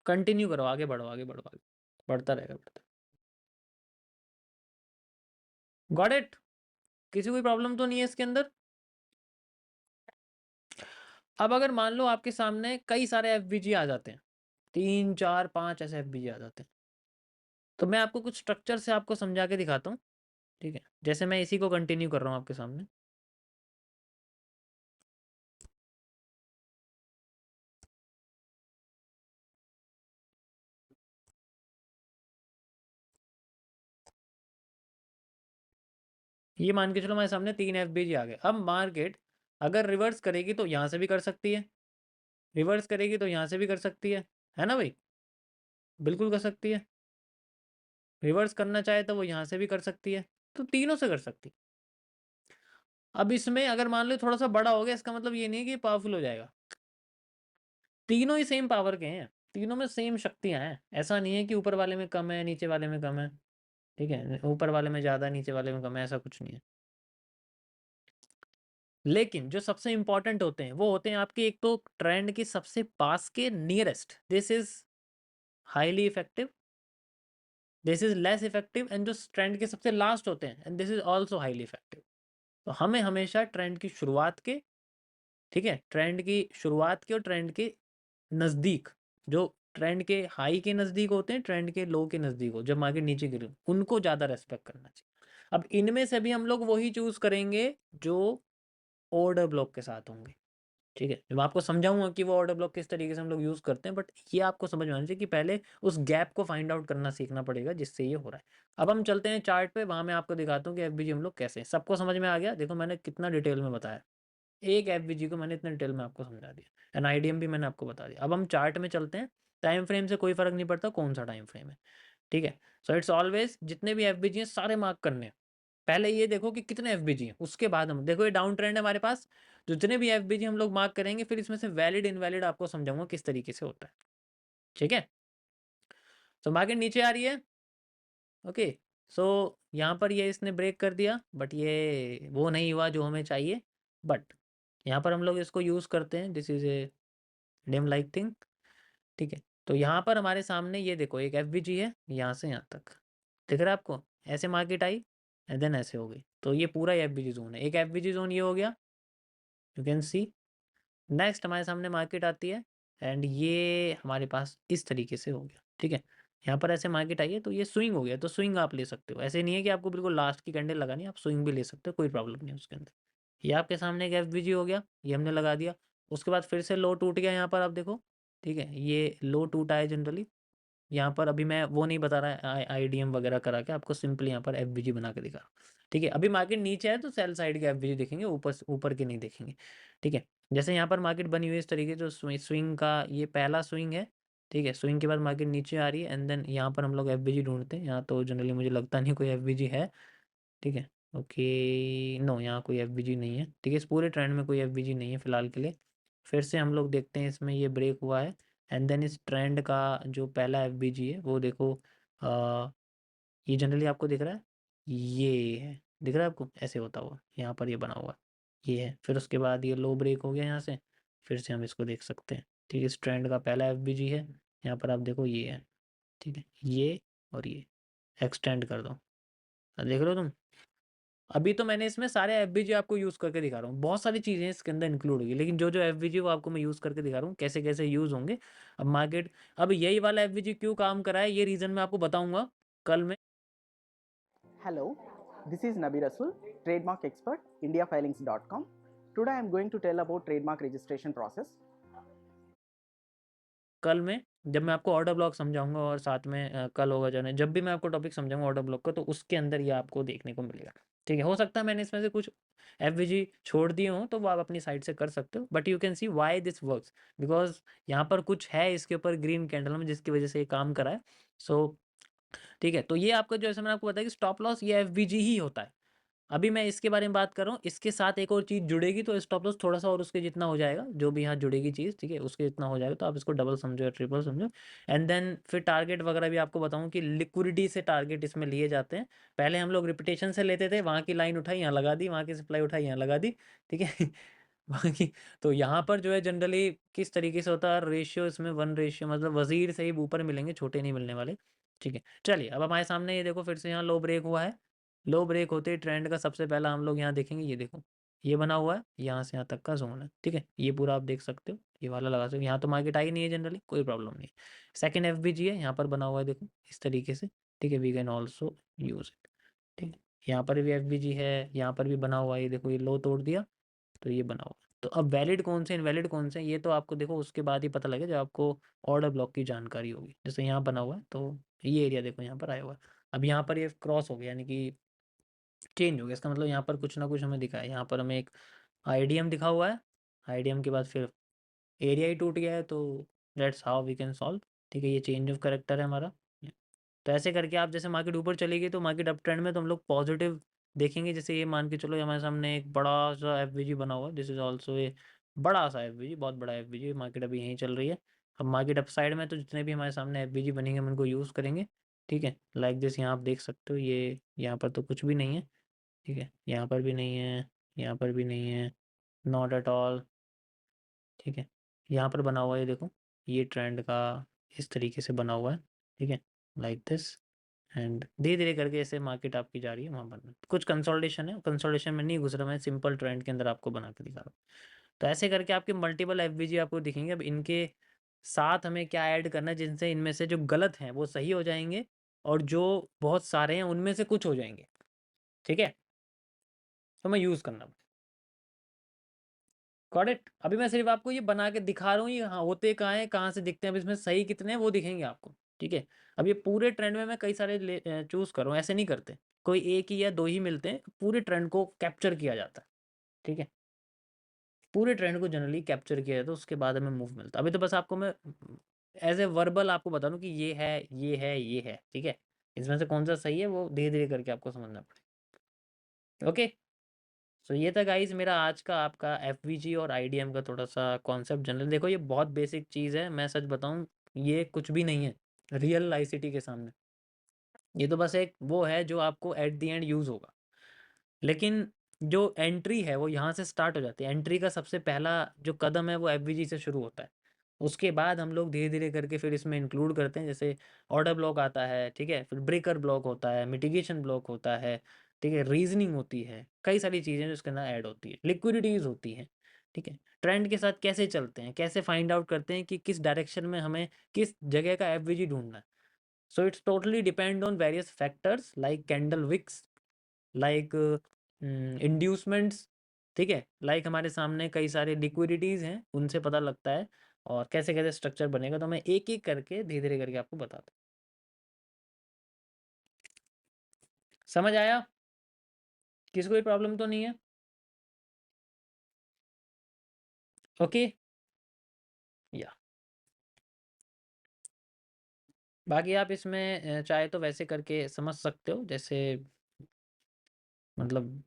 कंटिन्यू करो, आगे बढ़ो, आगे बढ़ो, आगे बढ़ता रहेगा, बढ़ता। Got it? किसी कोई प्रॉब्लम तो नहीं है इसके अंदर? अब अगर मान लो आपके सामने कई सारे एफ आ जाते हैं, 3 4 5 ऐसे एफ आ जाते हैं, तो मैं आपको कुछ स्ट्रक्चर से आपको समझा के दिखाता हूँ, ठीक है? जैसे मैं इसी को कंटिन्यू कर रहा हूँ आपके सामने। ये मान के चलो हमारे सामने 3 एफ आ गए। अब मार्केट अगर रिवर्स करेगी तो यहाँ से भी कर सकती है, रिवर्स करेगी तो यहाँ से भी कर सकती है ना भाई? बिल्कुल कर सकती है। रिवर्स करना चाहे तो वो यहाँ से भी कर सकती है, तो तीनों से कर सकती है। अब इसमें अगर मान लो थोड़ा सा बड़ा हो गया, इसका मतलब ये नहीं है कि पावरफुल हो जाएगा। तीनों ही सेम पावर के हैं, तीनों में सेम शक्तियां हैं। ऐसा नहीं है कि ऊपर वाले में कम है, नीचे वाले में कम है, ठीक है? ऊपर वाले में ज़्यादा, नीचे वाले में कम है, ऐसा कुछ नहीं है। लेकिन जो सबसे इंपॉर्टेंट होते हैं वो होते हैं आपके, एक तो ट्रेंड के सबसे पास के nearest, this is highly effective, this is less effective, and जो ट्रेंड के सबसे लास्ट होते हैं, and this is also highly effective. तो हमें हमेशा ट्रेंड की शुरुआत के, ठीक है, ट्रेंड की शुरुआत के और ट्रेंड के नज़दीक, जो ट्रेंड के हाई के नज़दीक होते हैं, ट्रेंड के लो के नज़दीक हो, जब मार्केट नीचे गिरे, उनको ज़्यादा रेस्पेक्ट करना चाहिए। अब इनमें से भी हम लोग वही चूज़ करेंगे जो ऑर्डर ब्लॉक के साथ होंगे, ठीक है? मैं आपको समझाऊंगा कि वो ऑर्डर ब्लॉक किस तरीके से हम लोग यूज़ करते हैं, बट ये आपको समझ में आना चाहिए कि पहले उस गैप को फाइंड आउट करना सीखना पड़ेगा जिससे ये हो रहा है। अब हम चलते हैं चार्ट पे, वहाँ मैं आपको दिखाता हूँ कि एफ हम लोग कैसे, सबको समझ में आ गया? देखो मैंने कितना डिटेल में बताया, एक एफ को मैंने इतने डिटेल में आपको समझा दिया, एन आईडीएम भी मैंने आपको बता दिया। अब हम चार्ट में चलते हैं, टाइम फ्रेम से कोई फर्क नहीं पड़ता कौन सा टाइम फ्रेम है, ठीक है? सो इट्स ऑलवेज जितने भी एफ हैं सारे मार्क करने हैं। पहले ये देखो कि कितने एफ हैं, उसके बाद हम देखो ये डाउन ट्रेंड है हमारे पास, जितने भी एफ हम लोग मार्क करेंगे, फिर इसमें से वैलिड इनवैलिड आपको समझाऊंगा किस तरीके से होता है, ठीक है? तो मार्केट नीचे आ रही है, ओके। सो यहाँ पर ये इसने ब्रेक कर दिया, बट ये वो नहीं हुआ जो हमें चाहिए, बट यहाँ पर हम लोग इसको यूज़ करते हैं, this is a dam like thing, ठीक है? तो यहाँ पर हमारे सामने ये देखो एक एफ है, यहाँ से यहाँ तक दिख रहा है आपको, ऐसे मार्केट आई एंड देन ऐसे हो गई, तो ये पूरा एफ जोन है। एक एफ जोन ये हो गया, यू कैन सी। नेक्स्ट हमारे सामने मार्केट आती है एंड ये हमारे पास इस तरीके से हो गया, ठीक है? यहाँ पर ऐसे मार्केट आई है तो ये स्विंग हो गया, तो स्विंग आप ले सकते हो, ऐसे नहीं है कि आपको बिल्कुल लास्ट की कैंडल लगानी है, आप स्विंग भी ले सकते हो, कोई प्रॉब्लम नहीं है उसके अंदर। ये आपके सामने एक एफ हो गया, ये हमने लगा दिया। उसके बाद फिर से लो टूट गया यहाँ पर, आप देखो, ठीक है? ये लो टूटा है जनरली यहाँ पर। अभी मैं वो नहीं बता रहा है आईडीएम वगैरह करा के, आपको सिंपली यहाँ पर एफ बना के दिखा रहा हूँ, ठीक है? अभी मार्केट नीचे है तो सेल साइड के एफ देखेंगे, ऊपर ऊपर के नहीं देखेंगे, ठीक है? जैसे यहाँ पर मार्केट बनी हुई है इस तरीके से, जो स्विंग का ये पहला स्विंग है, ठीक है? स्विंग के बाद मार्केट नीचे आ रही है एंड देन यहाँ पर हम लोग एफ ढूंढते हैं। यहाँ तो जनरली मुझे लगता नहीं कोई एफ है, ठीक है? ओके, नो, यहाँ कोई एफ नहीं है, ठीक है? इस पूरे ट्रेंड में कोई एफ नहीं है फिलहाल के लिए। फिर से हम लोग देखते हैं, इसमें ये ब्रेक हुआ है एंड देन इस ट्रेंड का जो पहला एफ है वो देखो, ये जनरली आपको दिख रहा है, ये है, दिख रहा है आपको ऐसे होता हुआ, यहाँ पर ये बना हुआ ये है। फिर उसके बाद ये लो ब्रेक हो गया यहाँ से, फिर से हम इसको देख सकते हैं, ठीक है? इस ट्रेंड का पहला एफ है, यहाँ पर आप देखो ये है, ठीक है? ये और ये एक्सटेंड कर दो, देख रहे हो तुम? अभी तो मैंने इसमें सारे एफ आपको यूज़ करके दिखा रहा हूँ, बहुत सारी चीज़ें इसके अंदर इंक्लूड होगी, लेकिन जो जो एफ वो आपको मैं यूज़ करके दिखा रहा हूँ कैसे कैसे यूज़ होंगे। अब मार्केट, अब यही वाला एफ क्यों काम करा है, ये रीज़न मैं आपको बताऊंगा कल में। Hello, this is Nabi Rasul, trademark expert, indiafilings.com. Today I am going to tell about trademark registration process. कल में जब मैं आपको ऑर्डर ब्लॉक समझाऊंगा, और साथ में कल होगा जाने, जब भी मैं आपको टॉपिक समझाऊंगा ऑर्डर ब्लॉक का, तो उसके अंदर ये आपको देखने को मिलेगा, ठीक है? हो सकता है मैंने इसमें से कुछ एफ छोड़ दिए हों, तो वो आप अपनी साइड से कर सकते हो, but you can see why this works, because यहाँ पर कुछ है इसके ऊपर ग्रीन कैंडल में जिसकी वजह से ये काम करा है। सो ठीक है, तो ये आपका जो, जैसे मैंने आपको बताया कि स्टॉप लॉस ये एफ ही होता है, अभी मैं इसके बारे में बात कर रहा हूँ, इसके साथ एक और चीज़ जुड़ेगी तो स्टॉप लॉस थोड़ा-सा और उसके जितना हो जाएगा, जो भी यहाँ जुड़ेगी चीज़, ठीक है? उसके जितना हो जाएगा, तो आप इसको डबल समझो या ट्रिपल समझो। एंड देन फिर टारगेट वगैरह भी आपको बताऊँ कि लिक्विडिटी से टारगेट इसमें लिए जाते हैं। पहले हम लोग रिपिटेशन से लेते थे, वहाँ की लाइन उठाई, यहाँ लगा दी, वहाँ की सप्लाई उठाई, यहाँ लगा दी, ठीक है? बाकी तो यहाँ पर जो है जनरली किस तरीके से होता है रेशियो, इसमें 1 रेशियो, मतलब वज़ीर से ही ऊपर मिलेंगे, छोटे नहीं मिलने वाले, ठीक है? चलिए, अब हमारे सामने ये देखो फिर से यहाँ लो ब्रेक हुआ है। लो ब्रेक होते ही ट्रेंड का सबसे पहला हम लोग यहाँ देखेंगे, ये देखो, ये बना हुआ है, यहाँ से यहाँ तक का ज़ोन है, ठीक है? ये पूरा आप देख सकते हो, ये वाला लगा सकते हो। यहाँ तो मार्केट आई नहीं है जनरली, कोई प्रॉब्लम नहीं है। सेकंड एफबीजी है, यहाँ पर बना हुआ है देखो, इस तरीके से, ठीक है? We can also use it, ठीक है? यहाँ पर भी एफबीजी है, यहाँ पर भी बना हुआ है, ये देखो, ये लो तोड़ दिया, तो ये बना हुआ है। तो अब वैलिड कौन से, इनवैलिड कौन से हैं, ये तो आपको देखो उसके बाद ही पता लगेगा जब आपको ऑर्डर ब्लॉक की जानकारी होगी। जैसे यहाँ बना हुआ है, तो ये एरिया देखो यहाँ पर आया हुआ है। अब यहाँ पर ये क्रॉस हो गया, यानी कि चेंज हो गया, इसका मतलब यहाँ पर कुछ ना कुछ हमें दिखा है। यहाँ पर हमें एक आईडीएम दिखा हुआ है, आईडीएम के बाद फिर एरिया ही टूट गया है, तो that's how we can solve, ठीक है? ये चेंज ऑफ कैरेक्टर है हमारा। तो ऐसे करके आप, जैसे मार्केट ऊपर चलेगी तो मार्केट अप ट्रेंड में तो हम लोग पॉजिटिव देखेंगे। जैसे ये मान के चलो, हमारे सामने एक बड़ा सा एफवीजी बना हुआ है, दिस इज ऑल्सो ए बड़ा सा एफवीजी, बहुत बड़ा एफवीजी। मार्केट अभी यहीं चल रही है। अब मार्केट अप साइड में तो जितने भी हमारे सामने एफवीजी बनेंगे हम उनको यूज़ करेंगे, ठीक है? लाइक दिस, यहाँ आप देख सकते हो, ये यहाँ पर तो कुछ भी नहीं है, ठीक है? यहाँ पर भी नहीं है, यहाँ पर भी नहीं है, नॉट एट ऑल, ठीक है? यहाँ पर बना हुआ है, देखो, ये ट्रेंड का इस तरीके से बना हुआ है, ठीक है? लाइक दिस, एंड धीरे-धीरे करके ऐसे मार्केट आपकी जा रही है वहाँ पर। कुछ कंसोलिडेशन है, कंसोलिडेशन में नहीं घुस रहा मैं, सिंपल ट्रेंड के अंदर आपको बना के दिखा रहा हूँ। तो ऐसे करके आपके मल्टीपल एफवीजी आपको दिखेंगे। अब इनके साथ हमें क्या ऐड करना है, जिनसे इनमें से जो गलत हैं वो सही हो जाएँगे और जो बहुत सारे हैं उनमें से कुछ हो जाएँगे, ठीक है? तो मैं यूज़ करना। Got it? अभी मैं सिर्फ़ आपको ये बना के दिखा रहा हूँ, ये हाँ, होते कहाँ हैं, कहाँ से दिखते हैं, अब इसमें सही कितने हैं वो दिखेंगे आपको, ठीक है? अब ये पूरे ट्रेंड में मैं कई सारे चूज़ कर रहा हूँ, ऐसे नहीं करते। कोई 1 ही या 2 ही मिलते हैं, पूरे ट्रेंड को कैप्चर किया जाता है, ठीक है? पूरे ट्रेंड को जनरली कैप्चर किया जाता है, उसके बाद हमें मूव मिलता है। अभी तो बस आपको मैं एज़ ए वर्बल आपको बता दूँ कि ये है, ये है, ये है, ठीक है? इसमें से कौन-सा सही है वो धीरे-धीरे करके आपको समझना पड़ेगा। ओके? सो ये था गाइज़ मेरा आज का आपका एफवीजी और आईडीएम का थोड़ा-सा कॉन्सेप्ट। जनरल देखो, ये बहुत बेसिक चीज़ है, मैं सच बताऊँ, ये कुछ भी नहीं है रियल आईसीटी के सामने। ये तो बस एक वो है जो आपको एट द एंड यूज़ होगा। लेकिन जो एंट्री है वो यहाँ से स्टार्ट हो जाती है। एंट्री का सबसे पहला जो कदम है वो एफवीजी से शुरू होता है। उसके बाद हम लोग धीरे-धीरे करके फिर इसमें इंक्लूड करते हैं, जैसे ऑर्डर ब्लॉक आता है, ठीक है? फिर ब्रेकर ब्लॉक होता है, मिटिगेशन ब्लॉक होता है, ठीक है? रीज़निंग होती है, कई सारी चीज़ें जो इसके अंदर ऐड होती है। लिक्विडिटीज़ होती हैं, ठीक है? ट्रेंड के साथ कैसे चलते हैं, कैसे फाइंड आउट करते हैं कि किस डायरेक्शन में हमें किस जगह का एफवीजी ढूँढना है। So it's totally depend on various factors like candle wicks, like inducements, ठीक है? लाइक हमारे सामने कई सारे लिक्विडिटीज़ हैं, उनसे पता लगता है और कैसे-कैसे स्ट्रक्चर बनेगा, तो मैं एक-एक करके धीरे-धीरे करके आपको बताता हूँ। समझ आया? किसी को कोई प्रॉब्लम तो नहीं है? ओके? या बाकी आप इसमें चाहे तो वैसे करके समझ सकते हो, जैसे मतलब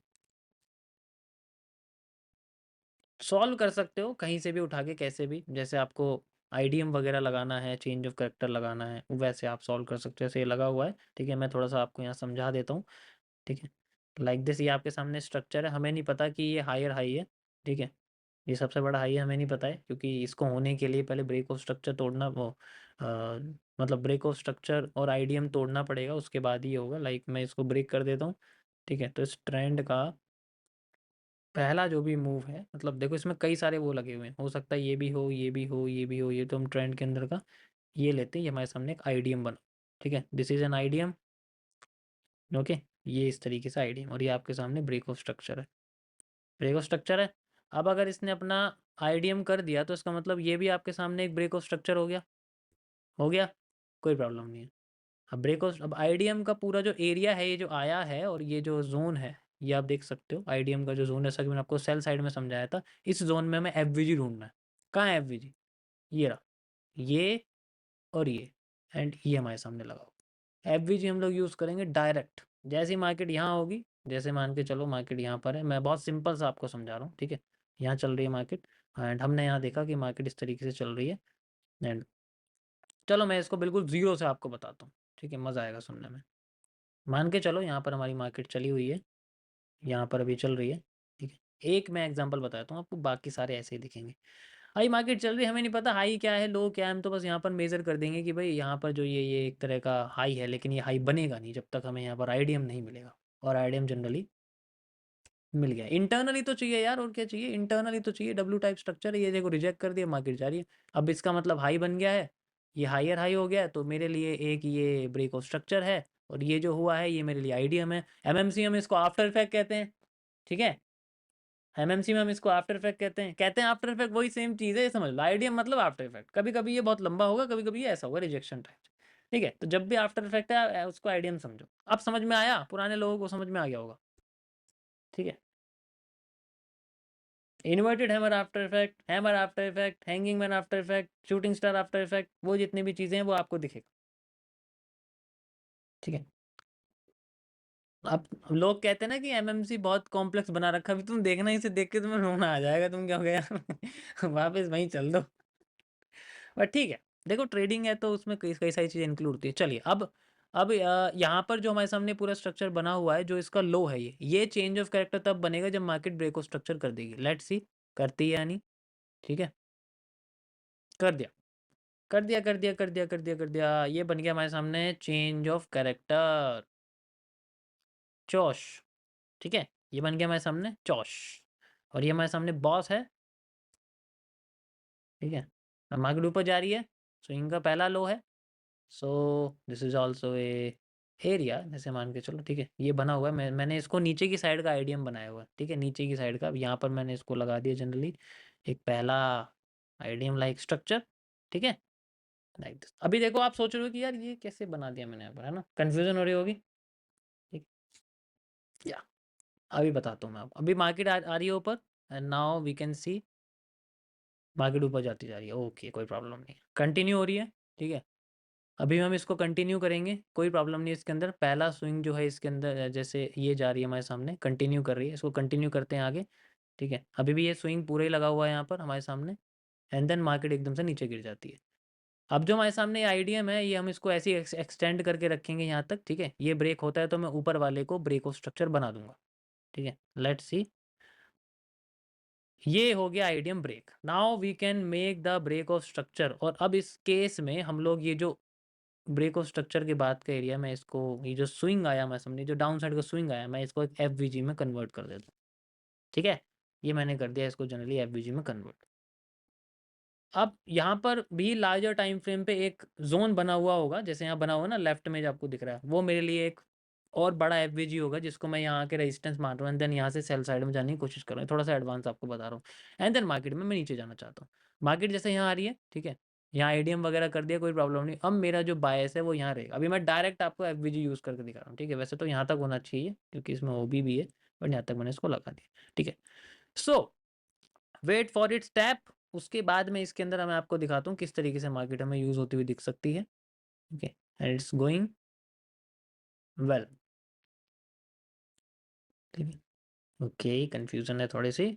सॉल्व कर सकते हो कहीं से भी उठा के, कैसे भी, जैसे आपको आईडीएम वगैरह लगाना है, चेंज ऑफ कैरेक्टर लगाना है, वैसे आप सॉल्व कर सकते हो। जैसे ये लगा हुआ है, ठीक है? मैं थोड़ा-सा आपको यहाँ समझा देता हूँ, ठीक है? लाइक दिस, ये आपके सामने स्ट्रक्चर है, हमें नहीं पता कि ये हायर हाई है, ठीक है? ये सबसे बड़ा हाई है, हमें नहीं पता है, क्योंकि इसको होने के लिए पहले ब्रेक ऑफ स्ट्रक्चर तोड़ना, अ, मतलब ब्रेक ऑफ स्ट्रक्चर और आईडीएम तोड़ना पड़ेगा, उसके बाद ही ये होगा। लाइक मैं इसको ब्रेक कर देता हूँ, ठीक है? तो इस ट्रेंड का पहला जो भी मूव है, मतलब देखो इसमें कई सारे वो लगे हुए हैं, हो सकता है ये भी हो, ये भी हो, ये भी हो, ये तो हम ट्रेंड के अंदर का ये लेते हैं, ये हमारे सामने एक आईडीएम बना, ठीक है? This is an IDM, okay? ये इस तरीके से आईडीएम, और ये आपके सामने ब्रेक ऑफ स्ट्रक्चर है, ब्रेक ऑफ स्ट्रक्चर है। अब अगर इसने अपना आईडीएम कर दिया तो इसका मतलब ये भी आपके सामने एक ब्रेक ऑफ स्ट्रक्चर हो गया, हो गया? कोई प्रॉब्लम नहीं है। अब ब्रेक ऑफ, अब आईडीएम का पूरा जो एरिया है, ये जो आया है और ये जो ज़ोन है, ये आप देख सकते हो आईडीएम का जो ज़ोन है, जैसा कि मैंने आपको सेल साइड में समझाया था, इस ज़ोन में हमें एफवीजी ढूँढना है। कहाँ है एफवीजी? ये रहा, ये और ये, एंड ये हमारे सामने लगा हुआ है। एफवीजी हम लोग यूज़ करेंगे डायरेक्ट, जैसे ही मार्केट यहाँ होगी जैसे मान के चलो मार्केट यहाँ पर है, मैं बहुत सिंपल सा आपको समझा रहा हूँ, ठीक है। यहाँ चल रही है मार्केट एंड हमने यहाँ देखा कि मार्केट इस तरीके से चल रही है एंड चलो मैं इसको बिल्कुल ज़ीरो से आपको बताता हूँ, ठीक है, मज़ा आएगा सुनने में। मान के चलो यहाँ पर हमारी मार्केट चली हुई है, यहाँ पर अभी चल रही है, ठीक है। एक मैं एग्जांपल बताता हूँ आपको, बाकी सारे ऐसे ही दिखेंगे। हाई मार्केट चल रही है, हमें नहीं पता हाई क्या है लो क्या है, हम तो बस यहाँ पर मेज़र कर देंगे कि भाई यहाँ पर जो ये एक तरह का हाई है, लेकिन ये हाई बनेगा नहीं जब तक हमें यहाँ पर आईडीएम नहीं मिलेगा, और आईडीएम जनरली मिल गया। इंटरनली तो चाहिए यार, और क्या चाहिए, इंटरनली तो चाहिए। डब्ल्यू टाइप स्ट्रक्चर है, ये देखो रिजेक्ट कर दिया, मार्केट जा रही है। अब इसका मतलब हाई बन गया है, ये हायर हाई हो गया है, तो मेरे लिए एक ये ब्रेक ऑफ स्ट्रक्चर है, और ये जो हुआ है ये मेरे लिए आईडीएम है। एमएमसी हम इसको आफ्टर इफेक्ट कहते हैं, ठीक है। एमएमसी में हम इसको आफ्टर इफेक्ट कहते हैं आफ्टर इफेक्ट वही सेम चीज़ है, ये समझ लो। आईडीएम मतलब आफ्टर इफेक्ट, कभी कभी ये बहुत लंबा होगा, कभी कभी ये ऐसा होगा रिजेक्शन टाइप, ठीक है। तो जब भी आफ्टर इफेक्ट है उसको आईडीएम समझो। अब समझ में आया, पुराने लोगों को समझ में आ गया होगा, ठीक है। Inverted hammer after effect, hanging man after effect, shooting star after effect, वो जितनी भी चीज़ें हैं वो आपको दिखेगा, ठीक है। अब लोग कहते हैं ना कि एमएमसी बहुत कॉम्प्लेक्स बना रखा, अभी तुम देखना, इसे देख के तुम्हें रोना आ जाएगा, तुम क्या हो गया वापस वहीं चल दो। बट ठीक है, देखो ट्रेडिंग है तो उसमें कई कई सारी चीज़ें इंक्लूड होती है। चलिए अब यहाँ पर जो हमारे सामने पूरा स्ट्रक्चर बना हुआ है, जो इसका लो है, ये चेंज ऑफ कैरेक्टर तब बनेगा जब मार्केट ब्रेक ऑफ स्ट्रक्चर कर देगी। लेट्स सी करती है या नहीं, ठीक है। कर दिया कर दिया कर दिया कर दिया कर दिया कर दिया, ये बन गया हमारे सामने चेंज ऑफ कैरेक्टर, चौश, ठीक है। ये बन गया हमारे सामने चौश, और ये हमारे सामने बॉस है, ठीक है। अब मार्केट ऊपर जा रही है, स्विंग का पहला लो है, सो this is also A area, जैसे मान के चलो, ठीक है। ये बना हुआ है, मैंने इसको नीचे की साइड का आईडीएम बनाया हुआ है, ठीक है, नीचे की साइड का। अब यहाँ पर मैंने इसको लगा दिया जनरली एक पहला आईडीएम लाइक स्ट्रक्चर, ठीक है, लाइक दिस। अभी देखो आप सोच रहे हो कि यार ये कैसे बना दिया मैंने यहाँ पर, है ना, कंफ्यूजन हो रही होगी, ठीक। या अभी बताता हूँ मैं आपको। अभी मार्केट आ रही है ऊपर and now we can see market ऊपर जाती जा रही है, ओके कोई प्रॉब्लम नहीं, कंटिन्यू हो रही है, ठीक है। अभी हम इसको कंटिन्यू करेंगे, कोई प्रॉब्लम नहीं है इसके अंदर। पहला स्विंग जो है इसके अंदर जैसे ये जा रही है हमारे सामने, कंटिन्यू कर रही है, इसको कंटिन्यू करते हैं आगे, ठीक है। अभी भी ये स्विंग पूरा ही लगा हुआ है यहाँ पर हमारे सामने, एंड देन मार्केट एकदम से नीचे गिर जाती है। अब जो हमारे सामने आईडीएम है, ये हम इसको ऐसे ही एक्सटेंड करके रखेंगे यहाँ तक, ठीक है। ये ब्रेक होता है तो मैं ऊपर वाले को ब्रेक ऑफ स्ट्रक्चर बना दूंगा, ठीक है। लेट्स सी, ये हो गया IDM break. Now we can make the break of structure, और अब इस केस में हम लोग ये जो ब्रेक ऑफ स्ट्रक्चर के बाद का एरिया, मैं इसको ये जो स्विंग आया मैं समझे, जो डाउन साइड का स्विंग आया, मैं इसको एक एफवीजी में कन्वर्ट कर देता हूँ, ठीक है। ये मैंने कर दिया इसको जनरली एफवीजी में कन्वर्ट। अब यहाँ पर भी लार्जर टाइम फ्रेम पे एक जोन बना हुआ होगा, जैसे यहाँ बना हुआ ना लेफ्ट में जो आपको दिख रहा है, वो मेरे लिए एक और बड़ा एफवीजी होगा, जिसको मैं यहाँ के रेजिस्टेंस मान रहा हूँ, एंड देन यहाँ से सेल साइड में जाने की कोशिश कर रहा हूँ। थोड़ा सा एडवांस आपको बता रहा हूँ, एंड देन मार्केट में मैं नीचे जाना चाहता हूँ। मार्केट जैसे यहाँ आ रही है, ठीक है, यहाँ एडीएम वगैरह कर दिया, कोई प्रॉब्लम नहीं। अब मेरा जो बायस है वो यहाँ रहेगा। अभी मैं डायरेक्ट आपको एफवीजी यूज़ करके दिखा रहा हूँ, ठीक है। वैसे तो यहाँ तक होना चाहिए क्योंकि इसमें ओबी भी है, बट यहाँ तक मैंने इसको लगा दिया, ठीक है। सो वेट फॉर इट्स टैप, उसके बाद में इसके अंदर मैं आपको दिखाता हूँ किस तरीके से मार्केट हमें यूज़ होती हुई दिख सकती है, okay. And it's going well, ठीक है। ओके कंफ्यूजन है थोड़ी सी,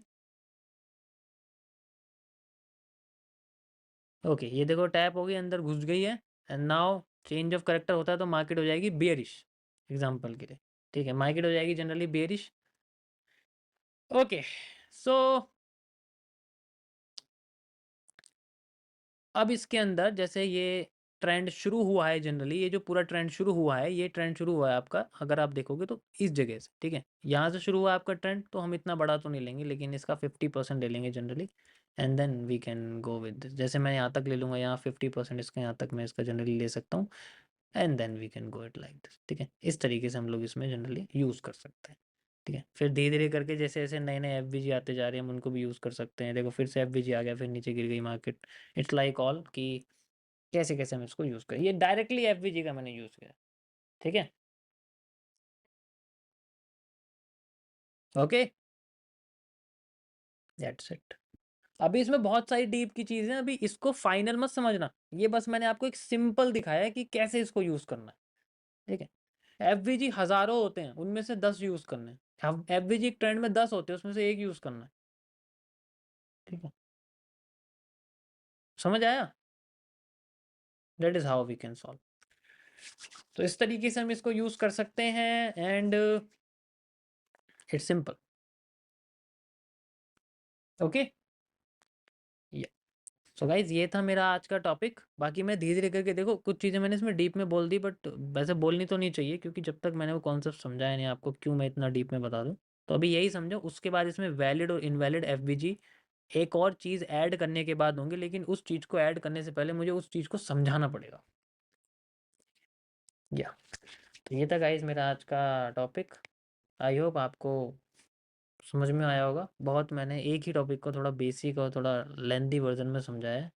ओके। ये देखो टैप हो गई, अंदर घुस गई है, and now change of character होता है तो मार्केट हो जाएगी बेयरिश, एग्जांपल के लिए, ठीक है। मार्केट हो जाएगी जनरली बेयरिश, ओके। सो अब इसके अंदर जैसे ये ट्रेंड शुरू हुआ है, जनरली ये जो पूरा ट्रेंड शुरू हुआ है, ये ट्रेंड शुरू हुआ है आपका, अगर आप देखोगे तो इस जगह से, ठीक है। यहाँ से शुरू हुआ है आपका ट्रेंड, तो हम इतना बड़ा तो नहीं लेंगे, लेकिन इसका 50% ले लेंगे generally, and then we can go with, जैसे मैं यहाँ तक ले लूँगा, यहाँ 50% इसका, यहाँ तक मैं इसका जनरली ले सकता हूँ, and then we can go it like this, ठीक है। इस तरीके से हम लोग इसमें जनरली यूज़ कर सकते हैं, ठीक है। फिर धीरे धीरे करके जैसे जैसे नए नए एफवीजी आते जा रहे हैं, हम उनको भी यूज़ कर सकते हैं। देखो फिर से एफवीजी आ गया, फिर नीचे गिर गई मार्केट। इट्स लाइक ऑल कि कैसे कैसे हम इसको यूज़ करें। ये डायरेक्टली एफवीजी का मैंने यूज़ किया, ठीक है, ओके, दैट्स इट। अभी इसमें बहुत सारी डीप की चीज़ें, अभी इसको फाइनल मत समझना, ये बस मैंने आपको एक सिंपल दिखाया है कि कैसे इसको यूज़ करना है, ठीक है। एफवीजी हजारों होते हैं, उनमें से 10 यूज करने हैं। एफवीजी एक ट्रेंड में 10 होते हैं, उसमें से एक यूज करना है, ठीक है, समझ आया? That is how we can solve. तो इस तरीके से हम इसको यूज कर सकते हैं and it's simple. Okay, so guys ये था मेरा आज का टॉपिक। बाकी मैं धीरे धीरे करके, देखो कुछ चीज़ें मैंने इसमें डीप में बोल दी, बट वैसे बोलनी तो नहीं चाहिए, क्योंकि जब तक मैंने वो कॉन्सेप्ट समझाया नहीं आपको, क्यों मैं इतना डीप में बता दूं। तो अभी यही समझो, उसके बाद इसमें वैलिड और इनवैलिड एफवीजी एक और चीज़ ऐड करने के बाद होंगे, लेकिन उस चीज़ को ऐड करने से पहले मुझे उस चीज़ को समझाना पड़ेगा। या तो ये था गाइज मेरा आज का टॉपिक। आई होप आपको समझ में आया होगा। बहुत मैंने एक ही टॉपिक को थोड़ा बेसिक और थोड़ा लेंथी वर्जन में समझाया है।